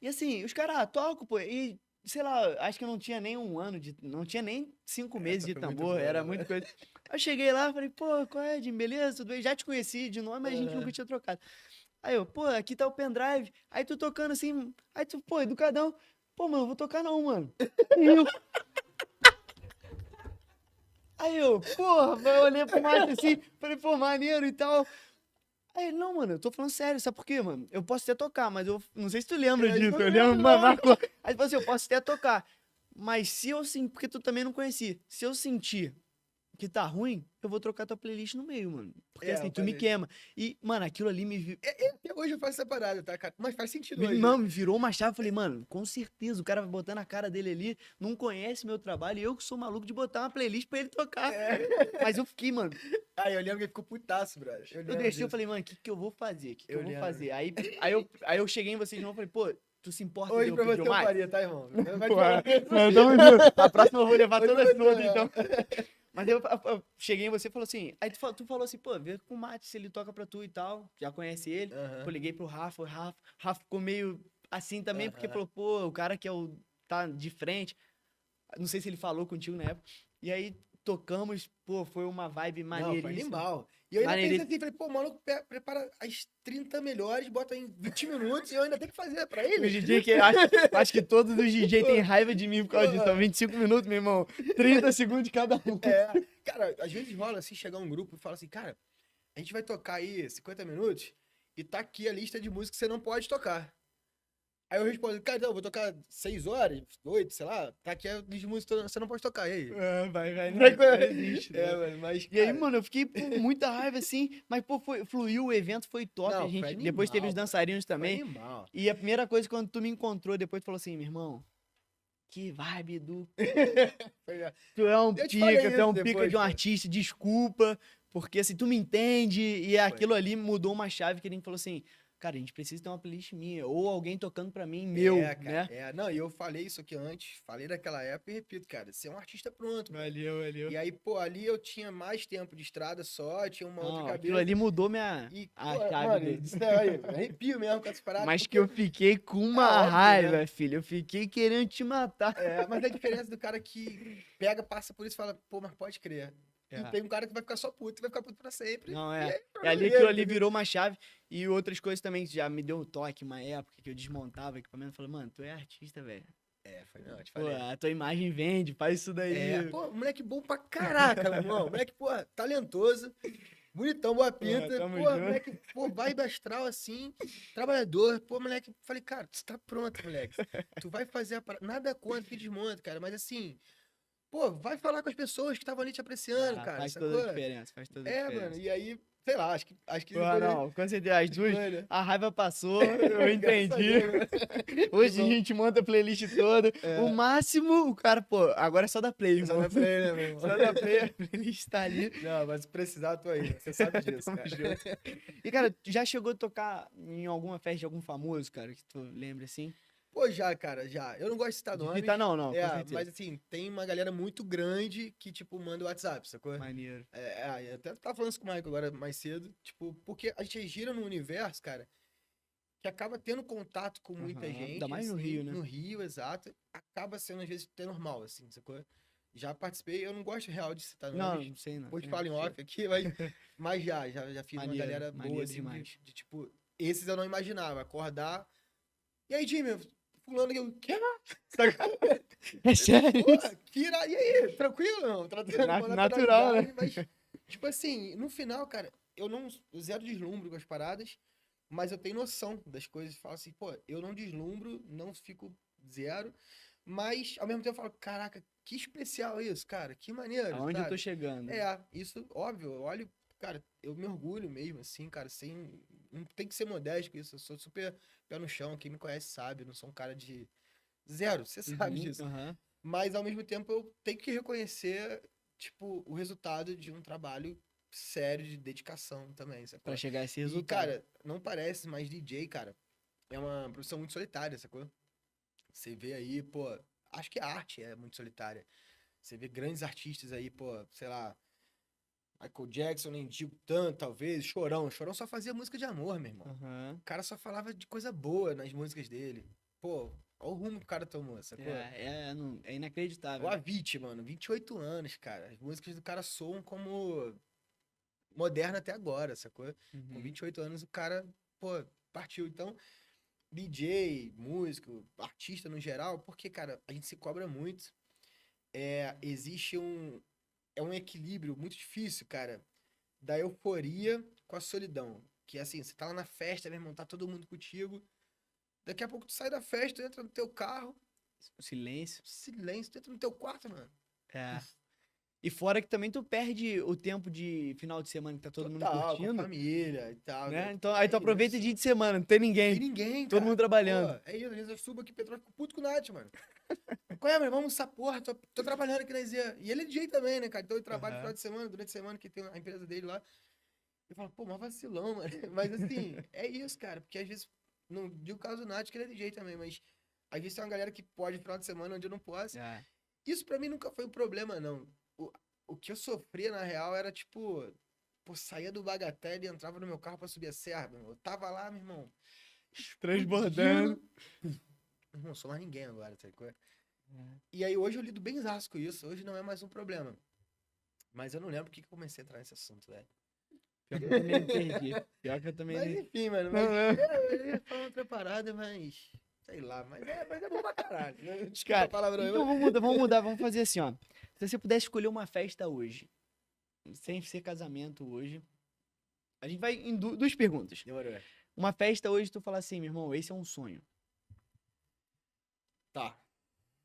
E assim, os caras, tocam, pô, e sei lá, acho que eu não tinha nem um ano não tinha nem 5 meses Essa de foi muito tambor, boa, era né? muita coisa. Eu cheguei lá, falei, pô, qual é, Jim, beleza, tudo bem? Já te conheci de nome, mas a gente nunca Aham. tinha trocado. Aí eu, pô, aqui tá o pendrive, aí tu tocando assim, aí tu, pô, educadão, pô, mano, vou tocar não, mano. E eu, porra, eu olhei pro Márcio assim, falei, pô, maneiro e tal. Aí ele, não, mano, eu tô falando sério, sabe por quê, mano? Eu posso até tocar, mas eu não sei se tu lembra Eu disso, não eu lembro, lembro, não. marcou. Aí ele falou assim, eu posso até tocar, mas se eu sentir, porque tu também não conhecia, se eu sentir que tá ruim, eu vou trocar tua playlist no meio, mano. Porque assim, Eu tu me falei. queima. E, mano, aquilo ali Até hoje eu faço essa parada, tá, cara? Mas faz sentido hoje. não, me virou uma chave. Eu falei, mano, com certeza, o cara vai botando a cara dele ali, não conhece meu trabalho, e eu que sou maluco de botar uma playlist pra ele tocar. Mas eu fiquei, mano, Aí eu lembro que ele ficou putaço, brother. Eu eu lembro deixei, eu disso. falei, mano, o que que eu vou fazer? O que que Eu eu vou lembro. fazer? Aí eu cheguei em vocês de novo e falei, pô, tu se importa de Hoje eu pra pedir você o eu mais? faria, tá, irmão? Vai Pô, falar. tamo junto. A próxima eu vou levar Hoje todas pra você, então. Mas eu cheguei em você e falou assim, aí tu falou assim, pô, vê com o Mate se ele toca pra tu e tal, já conhece ele. Aham. Pô, liguei pro Rafa, Rafa ficou meio assim também, porque Aham. falou, pô, o cara que tá de frente, não sei se ele falou contigo na época, e aí tocamos, pô, foi uma vibe Não, foi maneiríssima. animal. E eu ainda pensei Maneiríssima. assim, falei, pô, o maluco prepara as 30 melhores, bota em 20 minutos e eu ainda tenho que fazer pra O ele. DJ que acho que todos os DJ têm raiva de mim por causa disso. São 25 minutos, meu irmão. 30 segundos de cada um. Cara, às vezes rola assim, chegar um grupo e fala assim, cara, a gente vai tocar aí 50 minutos e tá aqui a lista de músicas que você não pode tocar. Aí eu respondo, cara, não, eu vou tocar 6 horas, 8, sei lá, tá aqui a lista de música, você não pode tocar, e aí? Vai, Vai, não existe, É, né? mano, mas, E aí, cara, mano, eu fiquei com muita raiva, assim, mas, pô, fluiu, o evento foi top, a não, foi gente, depois teve animal, os mano, dançarinos foi também, animal. e a primeira coisa, quando tu me encontrou, depois tu falou assim, meu irmão, que vibe do... Foi- Eu te Tu falei é isso um pica depois, de um pô. artista, desculpa, porque assim, tu me entende, e Foi. aquilo ali mudou uma chave que a gente falou assim, cara, a gente precisa ter uma playlist minha, ou alguém tocando pra mim, meu, É, cara, né? é. Não, e eu falei isso aqui antes, falei daquela época e repito, cara, você é um artista pronto, cara. Valeu. E aí, pô, ali eu tinha mais tempo de estrada só, tinha uma outra Não, aquilo cabeça. ali mudou E, a pô, chave mano, dele. isso aí, arrepio mesmo com essas paradas, Mas que porque eu fiquei com é uma óbvio, raiva, né? filho, eu fiquei querendo te matar. É, mas a diferença do cara que pega, passa por isso e fala, pô, mas pode crer. E É. tem um cara que vai ficar só puto, vai ficar puto pra sempre. Não, E é. aí, o É problema ali, é aquilo dele, ali entendeu? virou uma chave. E outras coisas também que já me deu um toque, uma época que eu desmontava o equipamento. Falei, mano, tu é artista, velho. É, foi, não, eu te Pô, falei. a tua imagem vende, faz isso É, daí. pô, moleque bom pra caraca, meu irmão. Moleque, pô, talentoso, bonitão, boa Porra, pinta. tamo Pô, junto. moleque, pô, vibe astral assim, trabalhador. Pô, moleque, falei, cara, tu tá pronto, moleque. Tu vai fazer a parada. Nada contra que desmonta, cara, mas assim, pô, vai falar com as pessoas que estavam ali te apreciando, Ah, cara, faz toda a sacou? diferença, faz toda a É, mano, diferença. e aí, sei lá, acho que Pô, depois não, com certeza, as duas, foi, né? a raiva passou, eu Graças a entendi. Deus, né? Que Hoje a bom. gente monta a playlist toda. O É, máximo, o cara, pô, agora é só da play, só irmão. dá pra ele, né, meu irmão? Só da play, a playlist tá ali. Não, mas se precisar, eu tô aí. Você sabe disso, Tamo cara. junto. E, cara, tu já chegou a tocar em alguma festa de algum famoso, cara, que tu lembra assim? Pô, já, cara, já. Eu não gosto de citar De nomes. citar, não, com É, certeza. mas assim, tem uma galera muito grande que, tipo, manda o WhatsApp, sacou? Maneiro. Eu até tava falando isso com o Michael agora mais cedo. Tipo, porque a gente gira num universo, cara, que acaba tendo contato com muita Aham. Ainda gente, mais no assim, Rio, né? no Rio, exato. Acaba sendo, às vezes, até normal, assim, sacou? Já participei, eu não gosto real de citar Não, nomes. não sei não. Depois É, falo em sei. off aqui, mas já fiz uma Maneiro, galera boa, maneiro assim, demais. tipo, esses eu não imaginava. Acordar. E aí, Jimmy, fulano que eu. Quê? É sério Pô, isso? que irado. E aí, tranquilo? Não, tratando com Natural, né? naturalidade, mas, tipo assim, no final, cara, eu zero deslumbro com as paradas, mas eu tenho noção das coisas. Falo assim, pô, eu não deslumbro, não fico zero, mas ao mesmo tempo eu falo, caraca, que especial isso, cara, que maneiro, Aonde eu tô sabe? chegando? Isso, óbvio, eu olho, cara, eu me orgulho mesmo, assim, cara, sem. Não tem que ser modesto com isso, eu sou super pé no chão, quem me conhece sabe, eu não sou um cara de. Zero, você sabe Uhum, disso. aham. Mas ao mesmo tempo eu tenho que reconhecer, tipo, o resultado de um trabalho sério de dedicação também, Pra sacou? chegar a esse E, resultado. cara, não parece, mas DJ, cara, é uma profissão muito solitária, sacou? Você vê aí, pô, acho que a arte é muito solitária. Você vê grandes artistas aí, pô, sei lá, Michael Jackson, nem digo tanto, talvez, Chorão. Chorão só fazia música de amor, meu irmão. Aham. O cara só falava de coisa boa nas músicas dele. Pô, olha o rumo que o cara tomou, sacou? É O inacreditável. Avicii, mano, 28 anos, cara. As músicas do cara soam como moderna até agora, sacou? Com Uhum. 28 anos o cara, pô, partiu. Então, DJ, músico, artista no geral, porque, cara, a gente se cobra muito. Existe é um equilíbrio muito difícil, cara, da euforia com a solidão. Que assim, você tá lá na festa, meu irmão, tá todo mundo contigo. Daqui a pouco tu sai da festa, entra no teu carro, O silêncio. silêncio, tu entra no teu quarto, mano. É. E fora que também tu perde o tempo de final de semana que tá todo mundo Total, com a curtindo, família e tal, né? né? Então aí É tu aproveita isso. dia de semana, não tem Tem ninguém. ninguém, Todo mundo cara. Pô, trabalhando. é isso. Às vezes eu subo aqui, Petróleo, fico puto com o Nath, mano. Qual é, meu irmão? Almoçar, porra, tô trabalhando aqui na Zia. E ele é DJ também, né, cara? Então ele trabalha no Aham. final de semana, durante a semana, que tem a empresa dele lá. Eu falo, pô, mó vacilão, mano. Mas assim, é isso, cara. Porque às vezes, não digo o caso do Nath, que ele é DJ também, mas às vezes tem uma galera que pode no final de semana onde eu não posso. É. Isso pra mim nunca foi um problema, não. O que eu sofria, na real, era tipo, pô, saía do Bagatelle e entrava no meu carro pra subir a serra, meu irmão. Eu tava lá, meu irmão, Transbordando. explodindo. Não sou mais ninguém agora, tá ligado? E aí hoje eu lido bem zaço com isso. Hoje não é mais um problema. Mas eu não lembro por que eu comecei a entrar nesse assunto, velho. Pior que eu também não perdi. Pior que eu também Mas não. enfim, mano. Não, não. Eu ia falar outra parada, mas. Sei lá, mas é bom pra caralho. Né? Desculpa a Cara, palavra então vamos fazer assim, ó. Se você pudesse escolher uma festa hoje, sem ser casamento hoje, a gente vai em duas perguntas. Demorou. Uma festa hoje, tu fala assim, meu irmão, esse é um sonho. Tá.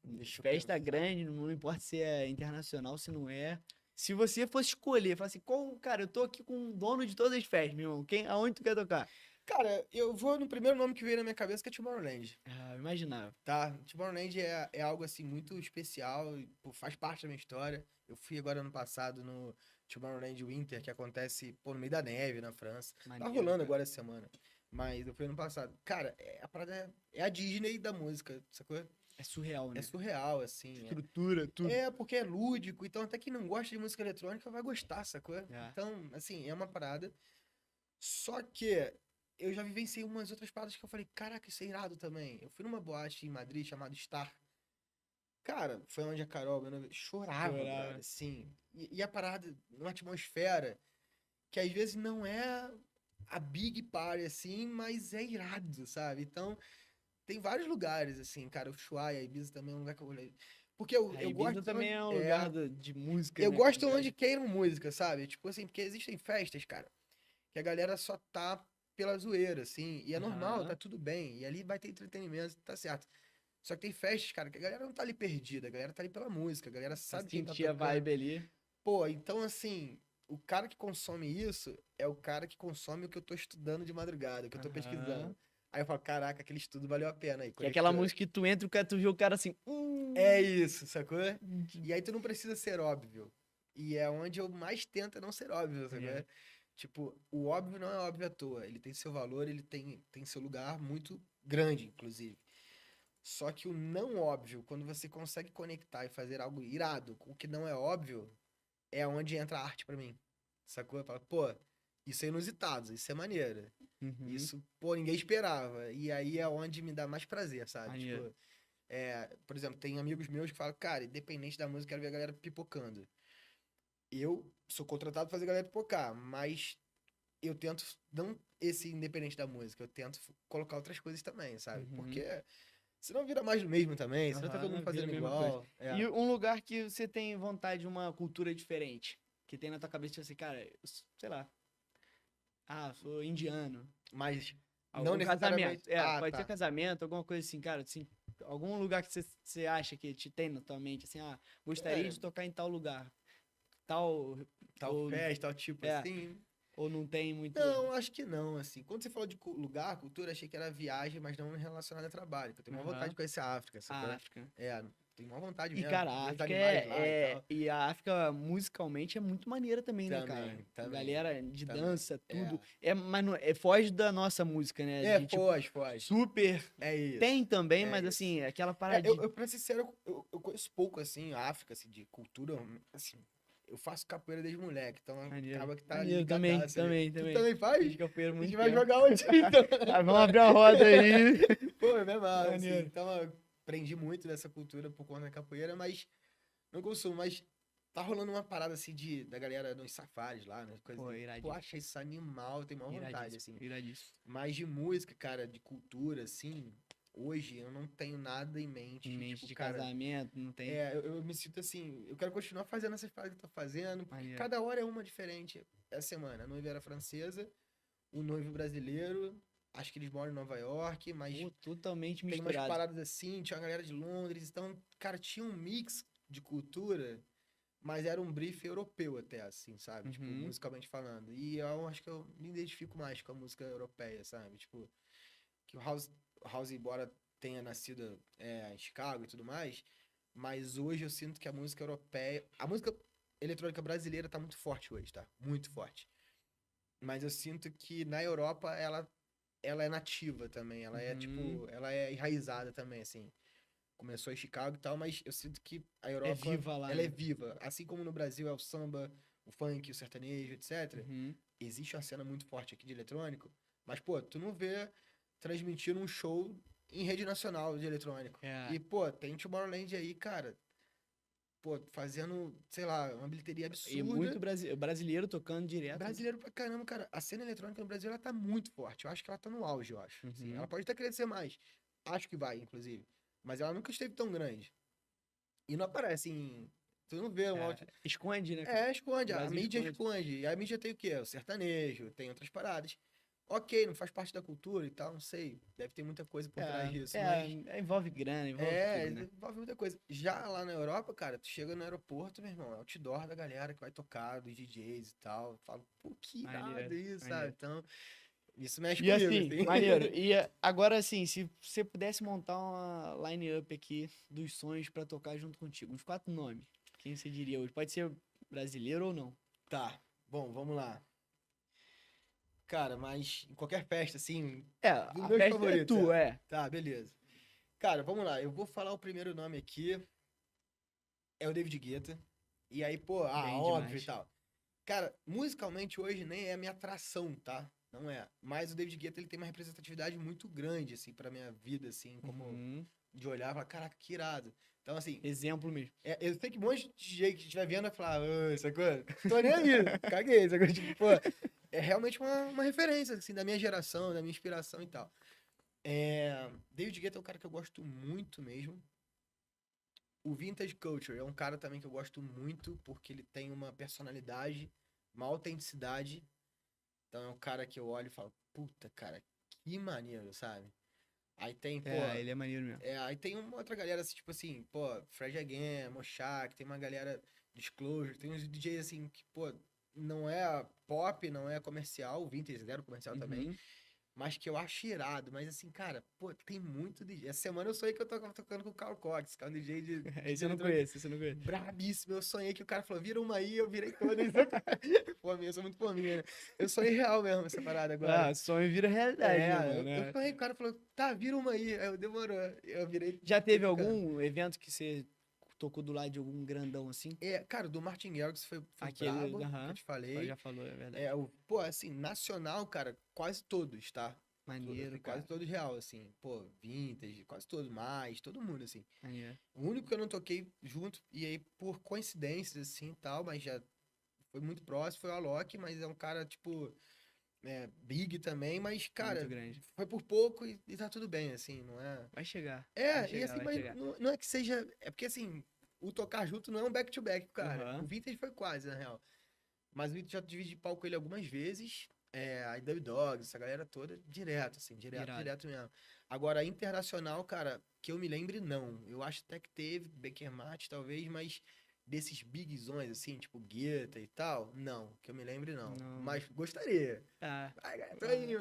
Deixa eu Festa pensar. grande, não importa se é internacional, se não é. Se você fosse escolher, falar assim, cara, eu tô aqui com o dono de todas as festas, meu irmão. Aonde tu quer tocar? Cara, eu vou no primeiro nome que veio na minha cabeça, que é Tomorrowland. Ah, eu imaginava. Tá? Tomorrowland é algo, assim, muito especial, e, pô, faz parte da minha história. Eu fui agora ano passado no Tomorrowland Winter, que acontece, pô, no meio da neve, na França. Tá Maneiro, rolando cara. agora essa semana. Mas eu fui ano passado. Cara, a parada é a Disney da música, sacou? É surreal, É né? surreal, assim. Estrutura, tudo. É porque é lúdico, então até quem não gosta de música eletrônica vai gostar, sacou? É. Então, assim, é uma parada. Só que eu já vivenciei umas outras paradas que eu falei, caraca, isso é irado também. Eu fui numa boate em Madrid chamada Star. Cara, foi onde a Carol, meu noivo, chorava, Chorava. brother, assim. E a parada, numa atmosfera que às vezes não é a big party, assim, mas é irado, sabe? Então, tem vários lugares, assim, cara. O Ushuaia, Ibiza também é um lugar que eu olhei. Porque A eu Ibiza gosto também onde, é um lugar de música, eu né? gosto onde queiram música, sabe? Tipo assim, porque existem festas, cara, que a galera só tá pela zoeira, assim, e é normal, tá Aham. tudo bem, e ali vai ter entretenimento, tá certo. Só que tem festas, cara, que a galera não tá ali perdida, a galera tá ali pela música, a galera Pra sabe quem tá sentir a tocando. vibe ali. Pô, então assim, o cara que consome isso é o cara que consome o que eu tô estudando de madrugada, o que eu tô Aham. pesquisando. Aí eu falo, caraca, aquele estudo valeu a pena aí, Que é aquela conectou. música que tu entra e tu vê o cara assim. É isso, sacou? E aí tu não precisa ser óbvio. E é onde eu mais tento não ser óbvio, sacou? É. Tipo, o óbvio não é óbvio à toa. Ele tem seu valor, ele tem seu lugar muito grande, inclusive. Só que o não óbvio, quando você consegue conectar e fazer algo irado com o que não é óbvio, é onde entra a arte pra mim. Sacou? Eu falo, pô, isso é inusitado, isso é maneiro. Uhum. Isso, pô, ninguém esperava. E aí é onde me dá mais prazer, sabe? Maneiro. Tipo, por exemplo, tem amigos meus que falam, cara, independente da música, eu quero ver a galera pipocando. Eu sou contratado pra fazer a galera pipocar, mas eu tento, não esse independente da música, eu tento colocar outras coisas também, sabe? Uhum. Porque senão vira mais do mesmo também, senão tá todo mundo Aham, vira a fazendo mesma coisa. igual. E um lugar que você tem vontade de uma cultura diferente, que tem na tua cabeça, tipo assim, cara, sei lá, sou indiano. Mas não Algum casamento. necessariamente. Ah, Pode ser tá. casamento, alguma coisa assim, cara, assim, algum lugar que você acha que te tem na tua mente, assim, gostaria Cara, de tocar em tal lugar. Tal, tal ou, festa, tal tipo é, assim. ou não tem muito. Não, acho que não, assim. Quando você falou de lugar, cultura, achei que era viagem, mas não relacionada a trabalho. Que eu tenho uma vontade Aham. de conhecer a África, sacou? A África. Tenho uma vontade E, mesmo, cara, a ver os África animais lá e tal. e a África musicalmente é muito maneira também, né, cara? Também, também, Galera de também. dança, tudo. Mas não, foge da nossa música, né? De tipo, Foge, foge. super. É Tem isso, também, é mas isso. assim, aquela parada de. Pra ser sincero, eu conheço pouco, assim, a África, assim, de cultura, assim. Eu faço capoeira desde moleque, então Maneiro. acaba que tá Maneiro também, ligadaço ali. também, Tu também. também faz? Fiz capoeira há A gente muito vai tempo. jogar onde então? Vamos abrir a roda aí. Pô, é mesmo, assim. Maneiro. Então eu aprendi muito dessa cultura por conta da capoeira, mas não consumo. Mas tá rolando uma parada assim da galera nos safaris lá, né? Coisa Pô, Pô, iradíssimo. achei isso animal, eu tenho maior vontade, Iradíssimo. assim. Iradíssimo. Mas de música, cara, de cultura, assim, hoje eu não tenho nada em mente. Em De, mente tipo, de cara, casamento, não tem. eu me sinto assim, eu quero continuar fazendo essas paradas que eu tô fazendo, porque Maneiro. cada hora é uma diferente. Essa semana, a noiva era francesa, o noivo brasileiro, acho que eles moram em Nova York, mas Pô, totalmente tem umas misturado. paradas assim, tinha uma galera de Londres, então, cara, tinha um mix de cultura, mas era um brief europeu até, assim, sabe? Tipo, Uhum. musicalmente falando. E eu acho que eu me identifico mais com a música europeia, sabe? Tipo, que o House, embora tenha nascido em Chicago e tudo mais, mas hoje eu sinto que a música europeia, a música eletrônica brasileira tá muito forte hoje, tá? Muito forte. Mas eu sinto que na Europa ela é nativa também, ela é Uhum. tipo, ela é enraizada também, assim. Começou em Chicago e tal, mas eu sinto que a É Europa, viva lá, ela é né? viva. Assim como no Brasil é o samba, o funk, o sertanejo, etc. Uhum. Existe uma cena muito forte aqui de eletrônico, mas, pô, tu não vê transmitindo um show em rede nacional de eletrônico. É. E, pô, tem Tomorrowland aí, cara, pô, fazendo, sei lá, uma bilheteria E muito absurda. brasileiro tocando direto. Brasileiro pra caramba, cara. A cena eletrônica no Brasil, ela tá muito forte. Eu acho que ela tá no auge, eu acho. Assim, ela Uhum. pode até crescer mais. Acho que vai, inclusive. Mas ela nunca esteve tão grande. E não aparece em. Tu não vê um out... Esconde, né, cara? É, O esconde. A Brasil mídia esconde. esconde. E a mídia tem o quê? O sertanejo, tem outras paradas. ok, não faz parte da cultura e tal, não sei. Deve ter muita coisa por trás disso, mas... Envolve grana, envolve tudo, né? envolve muita coisa. Já lá na Europa, cara, tu chega no aeroporto, meu irmão, é outdoor da galera que vai tocar, dos DJs e tal. Eu falo, pô, que irado Maneiro, isso, sabe? maneiro. Então, isso mexe E comigo, assim, assim. maneiro. Agora assim, se você pudesse montar uma line-up aqui dos sonhos pra tocar junto contigo, uns 4 nomes, quem você diria hoje? Pode ser brasileiro ou não? Tá, bom, vamos lá. Cara, mas em qualquer festa, assim, É, dos a meus festa é favoritos, tua, é. Tá, beleza. Cara, vamos lá, eu vou falar o primeiro nome aqui, é o David Guetta. E aí, pô, Bem óbvio e demais. tal. Cara, musicalmente hoje nem é a minha atração, tá? Não é. Mas o David Guetta, ele tem uma representatividade muito grande, assim, pra minha vida, assim, como Uhum. de olhar e falar, caraca, que irado. Então, assim, Exemplo mesmo. eu sei que um monte de DJ que estiver vendo vai falar, "Ô, sacou? Tô nem aí, caguei, sacou? Tipo, pô, é realmente uma referência, assim, da minha geração, da minha inspiração e tal. David Guetta é um cara que eu gosto muito mesmo. O Vintage Culture é um cara também que eu gosto muito, porque ele tem uma personalidade, uma autenticidade. Então é um cara que eu olho e falo, puta, cara, que maneiro, sabe? Aí tem, pô, É, ele é maneiro mesmo. aí tem uma outra galera, assim, tipo assim, pô, Fred Again, Moshak, tem uma galera Disclosure, tem uns DJs assim que, pô, não é pop, não é comercial, o Vintage zero comercial também, Uhum. mas que eu acho irado. Mas assim, cara, pô, tem muito DJ. Essa semana eu sonhei que eu tava tocando com o Carl Cox, que é um DJ Esse de eu não eletrônica conheço, esse eu não conheço. brabíssimo. Eu sonhei que o cara falou, vira uma aí, eu virei todas. Fominha, eu sou muito fominha, né? Eu sonhei real mesmo essa parada agora. Ah, sonho vira realidade, né, mano? Eu É. sonhei, o cara falou, tá, vira uma aí. Aí eu demorou. Eu virei Já teve tocando. algum evento que você tocou do lado de algum grandão assim? Cara, do Martin Garrix foi Aquele, brabo, que eu aham, te falei. já falou, é verdade. Pô, assim, nacional, cara, quase todos, tá? Maneiro, Assim, quase cara. todos real, assim. Pô, Vintage, quase todos, mais, todo mundo, assim. Maneiro. O único que eu não toquei junto, e aí por coincidências, assim, e tal, mas já foi muito próximo, foi o Alok, mas é um cara, tipo, big também, mas, Muito cara, grande. foi por pouco e tá tudo bem, assim, não é... Vai chegar. Vai E chegar, assim, vai mas chegar. não é que seja... É porque, assim, o tocar junto não é um back-to-back, cara. O Aham. Vintage foi quase, na real. Mas o Vintage já dividi palco com ele algumas vezes. A Dub Dogs, essa galera toda, direto, assim, Irado. direto mesmo. Agora, internacional, cara, que eu me lembre, não. Eu acho até que teve, Baker Mate, talvez, mas desses bigzões, assim, tipo Guetta e tal, não. Que eu me lembre, não. Não. Mas gostaria. Ah. Vai, tô aí, meu.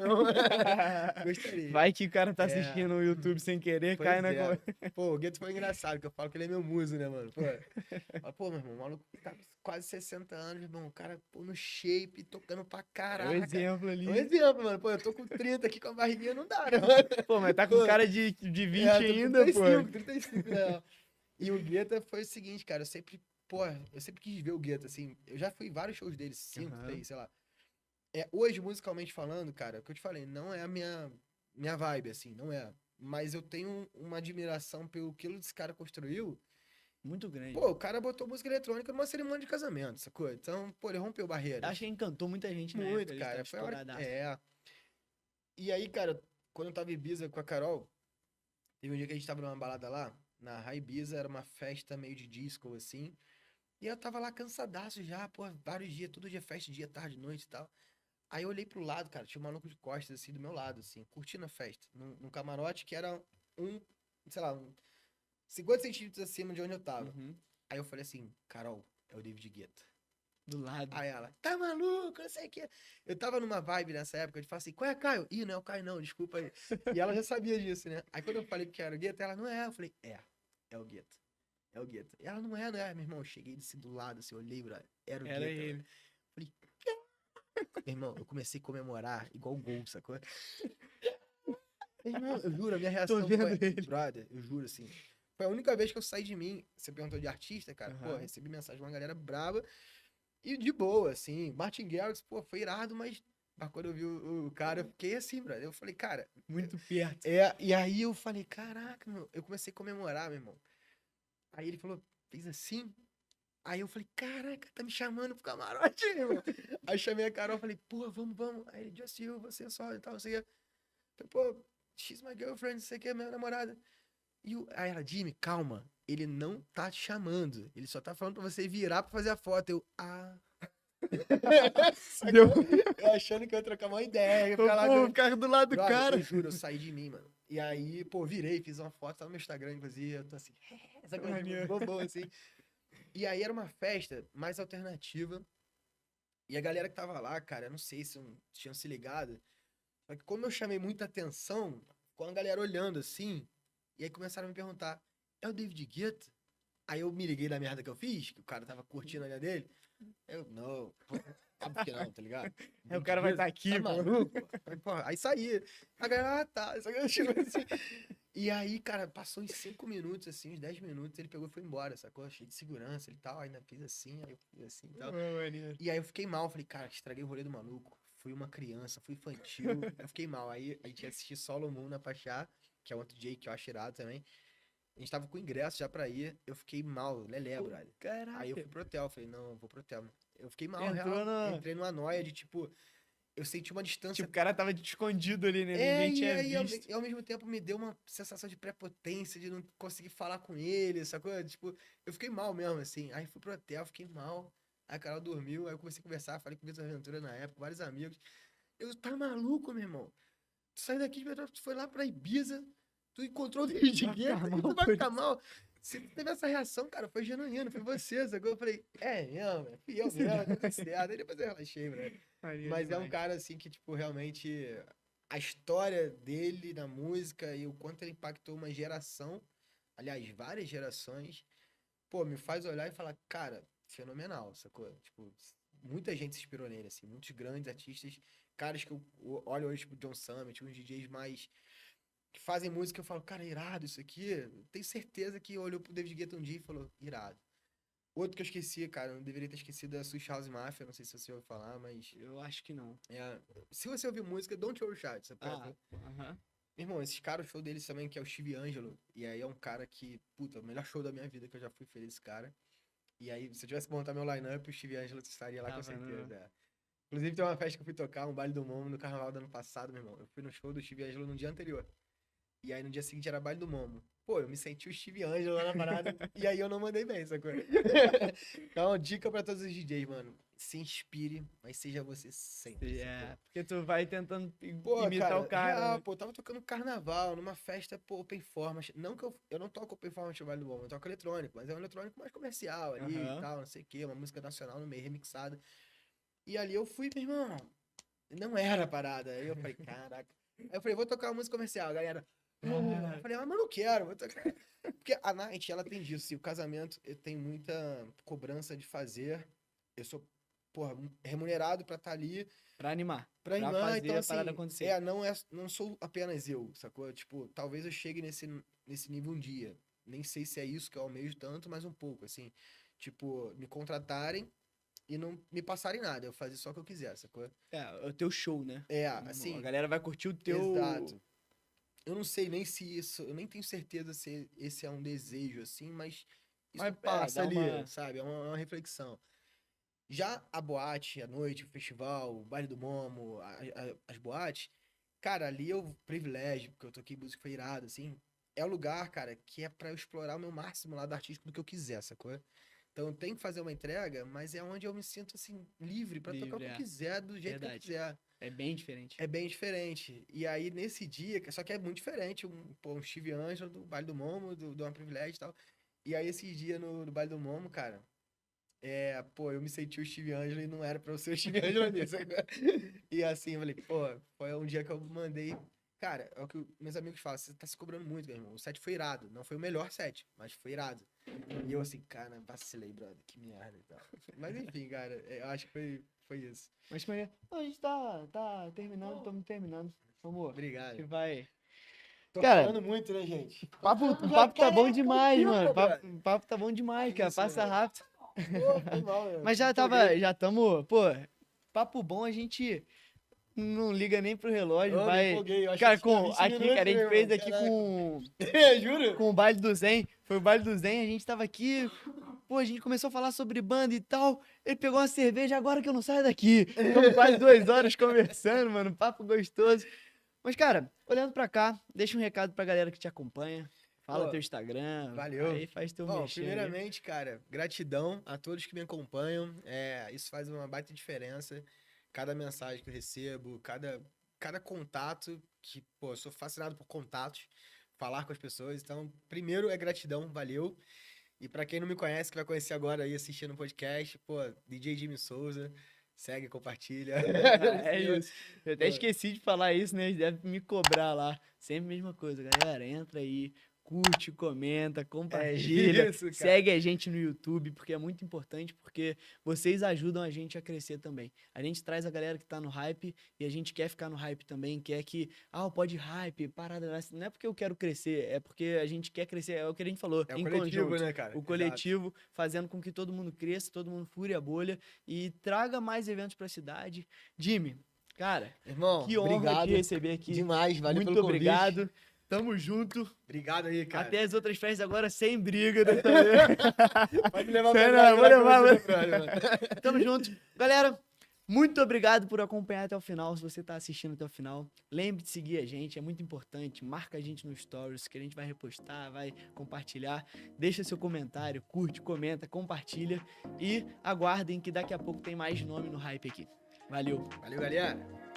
Gostaria. Vai que o cara tá É, assistindo no YouTube sem querer, cai pois na. é. Pô, o Guetta foi engraçado, que eu falo que ele é meu muso, né, mano? Pô, meu irmão, o maluco tá com quase 60 anos, irmão. O cara, pô, no shape, tocando pra É o caraca. exemplo É um ali. exemplo, mano. Pô, eu tô com 30 aqui com a barriguinha, não dá, né, mano? Pô, mas tá Pô, com cara de 20 tô ainda, pô. 35, né? E o Guetta foi o seguinte, cara, eu sempre quis ver o Guetta, assim. Eu já fui em vários shows dele, 5, Aham. 6, sei lá. Hoje, musicalmente falando, cara, o que eu te falei, não é a minha vibe, assim, não é. Mas eu tenho uma admiração pelo que esse cara construiu. Muito grande. Pô, o cara botou música eletrônica numa cerimônia de casamento, sacou? Então, pô, ele rompeu Acho barreiras. que encantou muita gente na época, Muito, ele tava cara. Foi a hora. estouradaço. E aí, cara, quando eu tava em Ibiza com a Carol, teve um dia que a gente tava numa balada lá, na High Ibiza, era uma festa meio de disco, assim. E eu tava lá cansadaço já, pô, vários dias, todo dia festa, dia, tarde, noite e tal. Aí eu olhei pro lado, cara, tinha um maluco de costas, assim, do meu lado, assim, curtindo a festa, num camarote que era um, sei lá, 50 centímetros acima de onde eu tava. Uhum. Aí eu falei assim, Carol, é o David Guetta. Do lado. Aí ela, tá maluco, não sei o que. Eu tava numa vibe nessa época de falar assim, qual é, Caio? Ih, não é o Caio não, desculpa aí. E ela já sabia disso, né? Aí quando eu falei que era o Guetta, ela, não é. Eu falei, é o Guetta. É o Guetta. E ela, não é, não é. Meu irmão, eu cheguei desse do lado, assim, olhei, brother, era o Era Guetta, mano. ele. Falei, meu irmão, eu comecei a comemorar igual gol, sacou? Meu irmão, eu juro, a minha Tô reação vendo foi, ele. brother, eu juro, assim. Foi a única vez que eu saí de mim. Você perguntou de artista, cara. Pô, Aham. recebi mensagem de uma galera braba. E de boa, assim. Martin Garrix, pô, foi irado, mas quando eu vi o cara, eu fiquei assim, brother. Eu falei, cara. Muito perto. E aí eu falei, caraca, meu. Eu comecei a comemorar, meu irmão. Aí ele falou, fez assim. Aí eu falei, caraca, tá me chamando pro camarote, meu irmão. Aí chamei a Carol, falei, pô, vamos, vamos. Aí ele, just you, você só e tal, não sei o quê. Falei, pô, she's my girlfriend, não sei o que, minha namorada. Aí ela, Jimmy, calma. Ele não tá te chamando. Ele só tá falando pra você virar pra fazer a foto. Deu. Eu achando que eu ia trocar uma ideia. Pô, o cara do lado do Brother, cara. eu juro, eu saí de mim, mano. E aí, pô, virei, fiz uma foto, tá no meu Instagram, inclusive. Eu tô assim, essa coisa Maneiro. bobão, assim. E aí era uma festa mais alternativa. E a galera que tava lá, cara, eu não sei se tinham se ligado. Só que como eu chamei muita atenção, ficou a galera olhando assim. E aí começaram a me perguntar: é o David Guetta? Aí eu me liguei da merda que eu fiz, que o cara tava curtindo a olhada dele. Eu, não, pô, óbvio que não, tá ligado? Aí o cara vai estar aqui, Tá pô. maluco? Aí, porra, aí saí. A galera, tá. Só que eu, tipo, assim. E aí, cara, passou uns 5 minutos, assim, uns 10 minutos, ele pegou e foi embora, sacou? Cheio de segurança e tal. Ainda fiz assim, aí eu fiz assim e tal. E aí eu fiquei mal, falei, cara, estraguei o rolê do maluco. Fui uma criança, fui infantil. Eu fiquei mal. Aí a gente ia assistir Solo Moon na Pachá, que é outro DJ que eu acho irado também. A gente tava com ingresso já pra ir. Eu fiquei mal, lelé, brother. Caraca. Aí eu fui pro hotel, falei, não, vou pro hotel. Eu fiquei mal, Entrou real. na- Entrei numa noia de, tipo, eu senti uma distância. Tipo, o cara tava escondido ali, né? É, Ninguém e tinha aí, visto. ao mesmo tempo, me deu uma sensação de prepotência, de não conseguir falar com ele, sacou? Tipo, eu fiquei mal mesmo, assim. Aí fui pro hotel, fiquei mal. Aí a Carol dormiu, aí eu comecei a conversar, falei com o Vitor Aventura na época, vários amigos. Eu, tá maluco, meu irmão? Tu saiu daqui de Petrópolis, tu foi lá pra Ibiza, tu encontrou o David Vai Guetta ficar e mal tu vai por ficar mal. Se tu teve essa reação, cara, foi genuíno, foi você, sacou? Eu falei, mesmo, fui eu mesmo, tudo certo. Aí depois eu relaxei, velho. Mas é um cara, assim, que, tipo, realmente a história dele na música e o quanto ele impactou uma geração, aliás, várias gerações, pô, me faz olhar e falar, cara, fenomenal, sacou? Tipo, muita gente se inspirou nele, assim, muitos grandes artistas, caras que eu olho hoje, tipo, John Summit, uns DJs mais que fazem música, eu falo, cara, irado isso aqui. Eu tenho certeza que olhou pro David Guetta um dia e falou, irado. Outro que eu esqueci, cara, eu não deveria ter esquecido é a Swiss House Mafia, não sei se você ouviu falar, mas Eu acho que não. se você ouvir música, Don't Overshout, sabe? Ah, aham. Meu irmão, esses caras, o show deles também, que é o Steve Angelo, e aí é um cara que, puta, o melhor show da minha vida que eu já fui feliz esse cara. E aí, se eu tivesse que montar meu line-up, o Steve Angelo estaria lá com Tava, né? certeza. Inclusive, tem uma festa que eu fui tocar, um baile do Momo, no carnaval do ano passado, meu irmão. Eu fui no show do Steve Angelo no dia anterior. E aí, no dia seguinte, era baile do Momo. Pô, eu me senti o Steve Angelo lá na parada, e aí eu não mandei bem, sacou? Então, dica pra todos os DJs, mano. Se inspire, mas seja você sempre. É, porque tu vai tentando Pô, imitar cara, o cara. real, Né? pô, eu tava tocando carnaval, numa festa, pô, open format. Não que eu não toco open format no Vale do Bom, eu toco eletrônico, mas é um eletrônico mais comercial ali e Aham. tal, não sei o quê, uma música nacional no meio, remixada. E ali eu fui, meu irmão, não era a parada. Aí eu falei, caraca. Aí eu falei, vou tocar uma música comercial, a galera. Eu falei, mas não quero, vou tocar. Porque a Night, ela tem disso, assim, o casamento, eu tenho muita cobrança de fazer. Eu sou, porra, remunerado pra estar ali. Pra animar. Pra animar, fazer então a assim, parada acontecer. não sou apenas eu, sacou? Tipo, talvez eu chegue nesse nível um dia. Nem sei se é isso que eu almejo tanto, mas um pouco, assim. Tipo, me contratarem e não me passarem nada, eu fazer só o que eu quiser, sacou? É, o teu show, né? Assim, A galera vai curtir o teu. exato. Eu não sei nem se isso, eu nem tenho certeza se esse é um desejo, assim, mas isso Mas, passa dá ali, uma- sabe? É uma reflexão. Já a boate, a noite, o festival, o baile do Momo, as boates, cara, ali eu privilégio, porque eu toquei música foi irado, assim. É o lugar, cara, que é pra eu explorar o meu máximo lado artístico do que eu quiser, sacou? Então eu tenho que fazer uma entrega, mas é onde eu me sinto, assim, livre pra tocar o que eu Livre, é. quiser, do jeito que eu Verdade. quiser. É bem diferente. É bem diferente. E aí, nesse dia, só que é muito diferente, um Steve Angelo do baile do Momo, do Uma Privilégio e tal. E aí, esse dia no baile do Momo, cara, pô, eu me senti o Steve Angelo e não era pra eu ser o Steve Angelo nisso. E assim, eu falei, pô, foi um dia que eu mandei. Cara, é o que meus amigos falam, você tá se cobrando muito, meu irmão. O set foi irado. Não foi o melhor set, mas foi irado. E eu assim, cara, vacilei, brother, que merda e tal. Mas enfim, cara, eu acho que foi isso. Mas como é que é? A gente tá terminando, estamos terminando. Vamos. Obrigado. Que vai. Tô Cara, falando muito, né, gente? O papo tá bom demais, mano. O papo tá bom demais, cara. Isso, Passa mano. rápido. Pô, foi mal, meu. Mas já Empolguei. já tamo. Pô, papo bom, a gente não liga nem pro relógio. Eu me Vai. empolguei, eu acho Cara, que tinha com, 20 aqui, minutos, cara, a gente meu fez irmão, aqui caraca. Juro? com o baile do Zen. Foi o baile do Zen, a gente tava aqui. Pô, a gente começou a falar sobre banda e tal. Ele pegou uma cerveja, agora que eu não saio daqui. Ficamos quase 2 horas conversando, mano. Papo gostoso. Mas, cara, olhando pra cá, deixa um recado pra galera que te acompanha. Fala Pô, teu Instagram. valeu. Aí faz teu Bom, mexer aí. primeiramente, cara, gratidão a todos que me acompanham. Isso faz uma baita diferença. Cada mensagem que eu recebo, cada contato, que, pô, eu sou fascinado por contatos, falar com as pessoas. Então, primeiro é gratidão, valeu. E pra quem não me conhece, que vai conhecer agora aí assistindo o podcast, pô, DJ Jimmy Souza, segue, compartilha. É isso. Eu até Pô, esqueci de falar isso, né? Eles devem me cobrar lá. Sempre a mesma coisa, galera. Entra aí, curte, comenta, é compartilha, isso, cara. segue a gente no YouTube, porque é muito importante, porque vocês ajudam a gente a crescer também. A gente traz a galera que tá no hype e a gente quer ficar no hype também, quer que, o Pod Hype, parada, não é porque eu quero crescer, é porque a gente quer crescer, é o que a gente falou, É o em coletivo, conjunto. né, cara? O Exato. coletivo fazendo com que todo mundo cresça, todo mundo fure a bolha e traga mais eventos pra cidade. Jimmy, cara, Irmão, que honra obrigado te receber aqui. demais, valeu Muito pelo convite. obrigado. Tamo junto. Obrigado aí, cara. Até as outras festas agora sem briga dessa vez. Pode me levar Sei pra não, trás, vou levar, que eu vou ser mano. Tamo junto. Galera, muito obrigado por acompanhar até o final. Se você tá assistindo até o final, lembre de seguir a gente, é muito importante. Marca a gente no Stories, que a gente vai repostar, vai compartilhar. Deixa seu comentário, curte, comenta, compartilha. E aguardem que daqui a pouco tem mais nome no hype aqui. Valeu. Valeu, galera.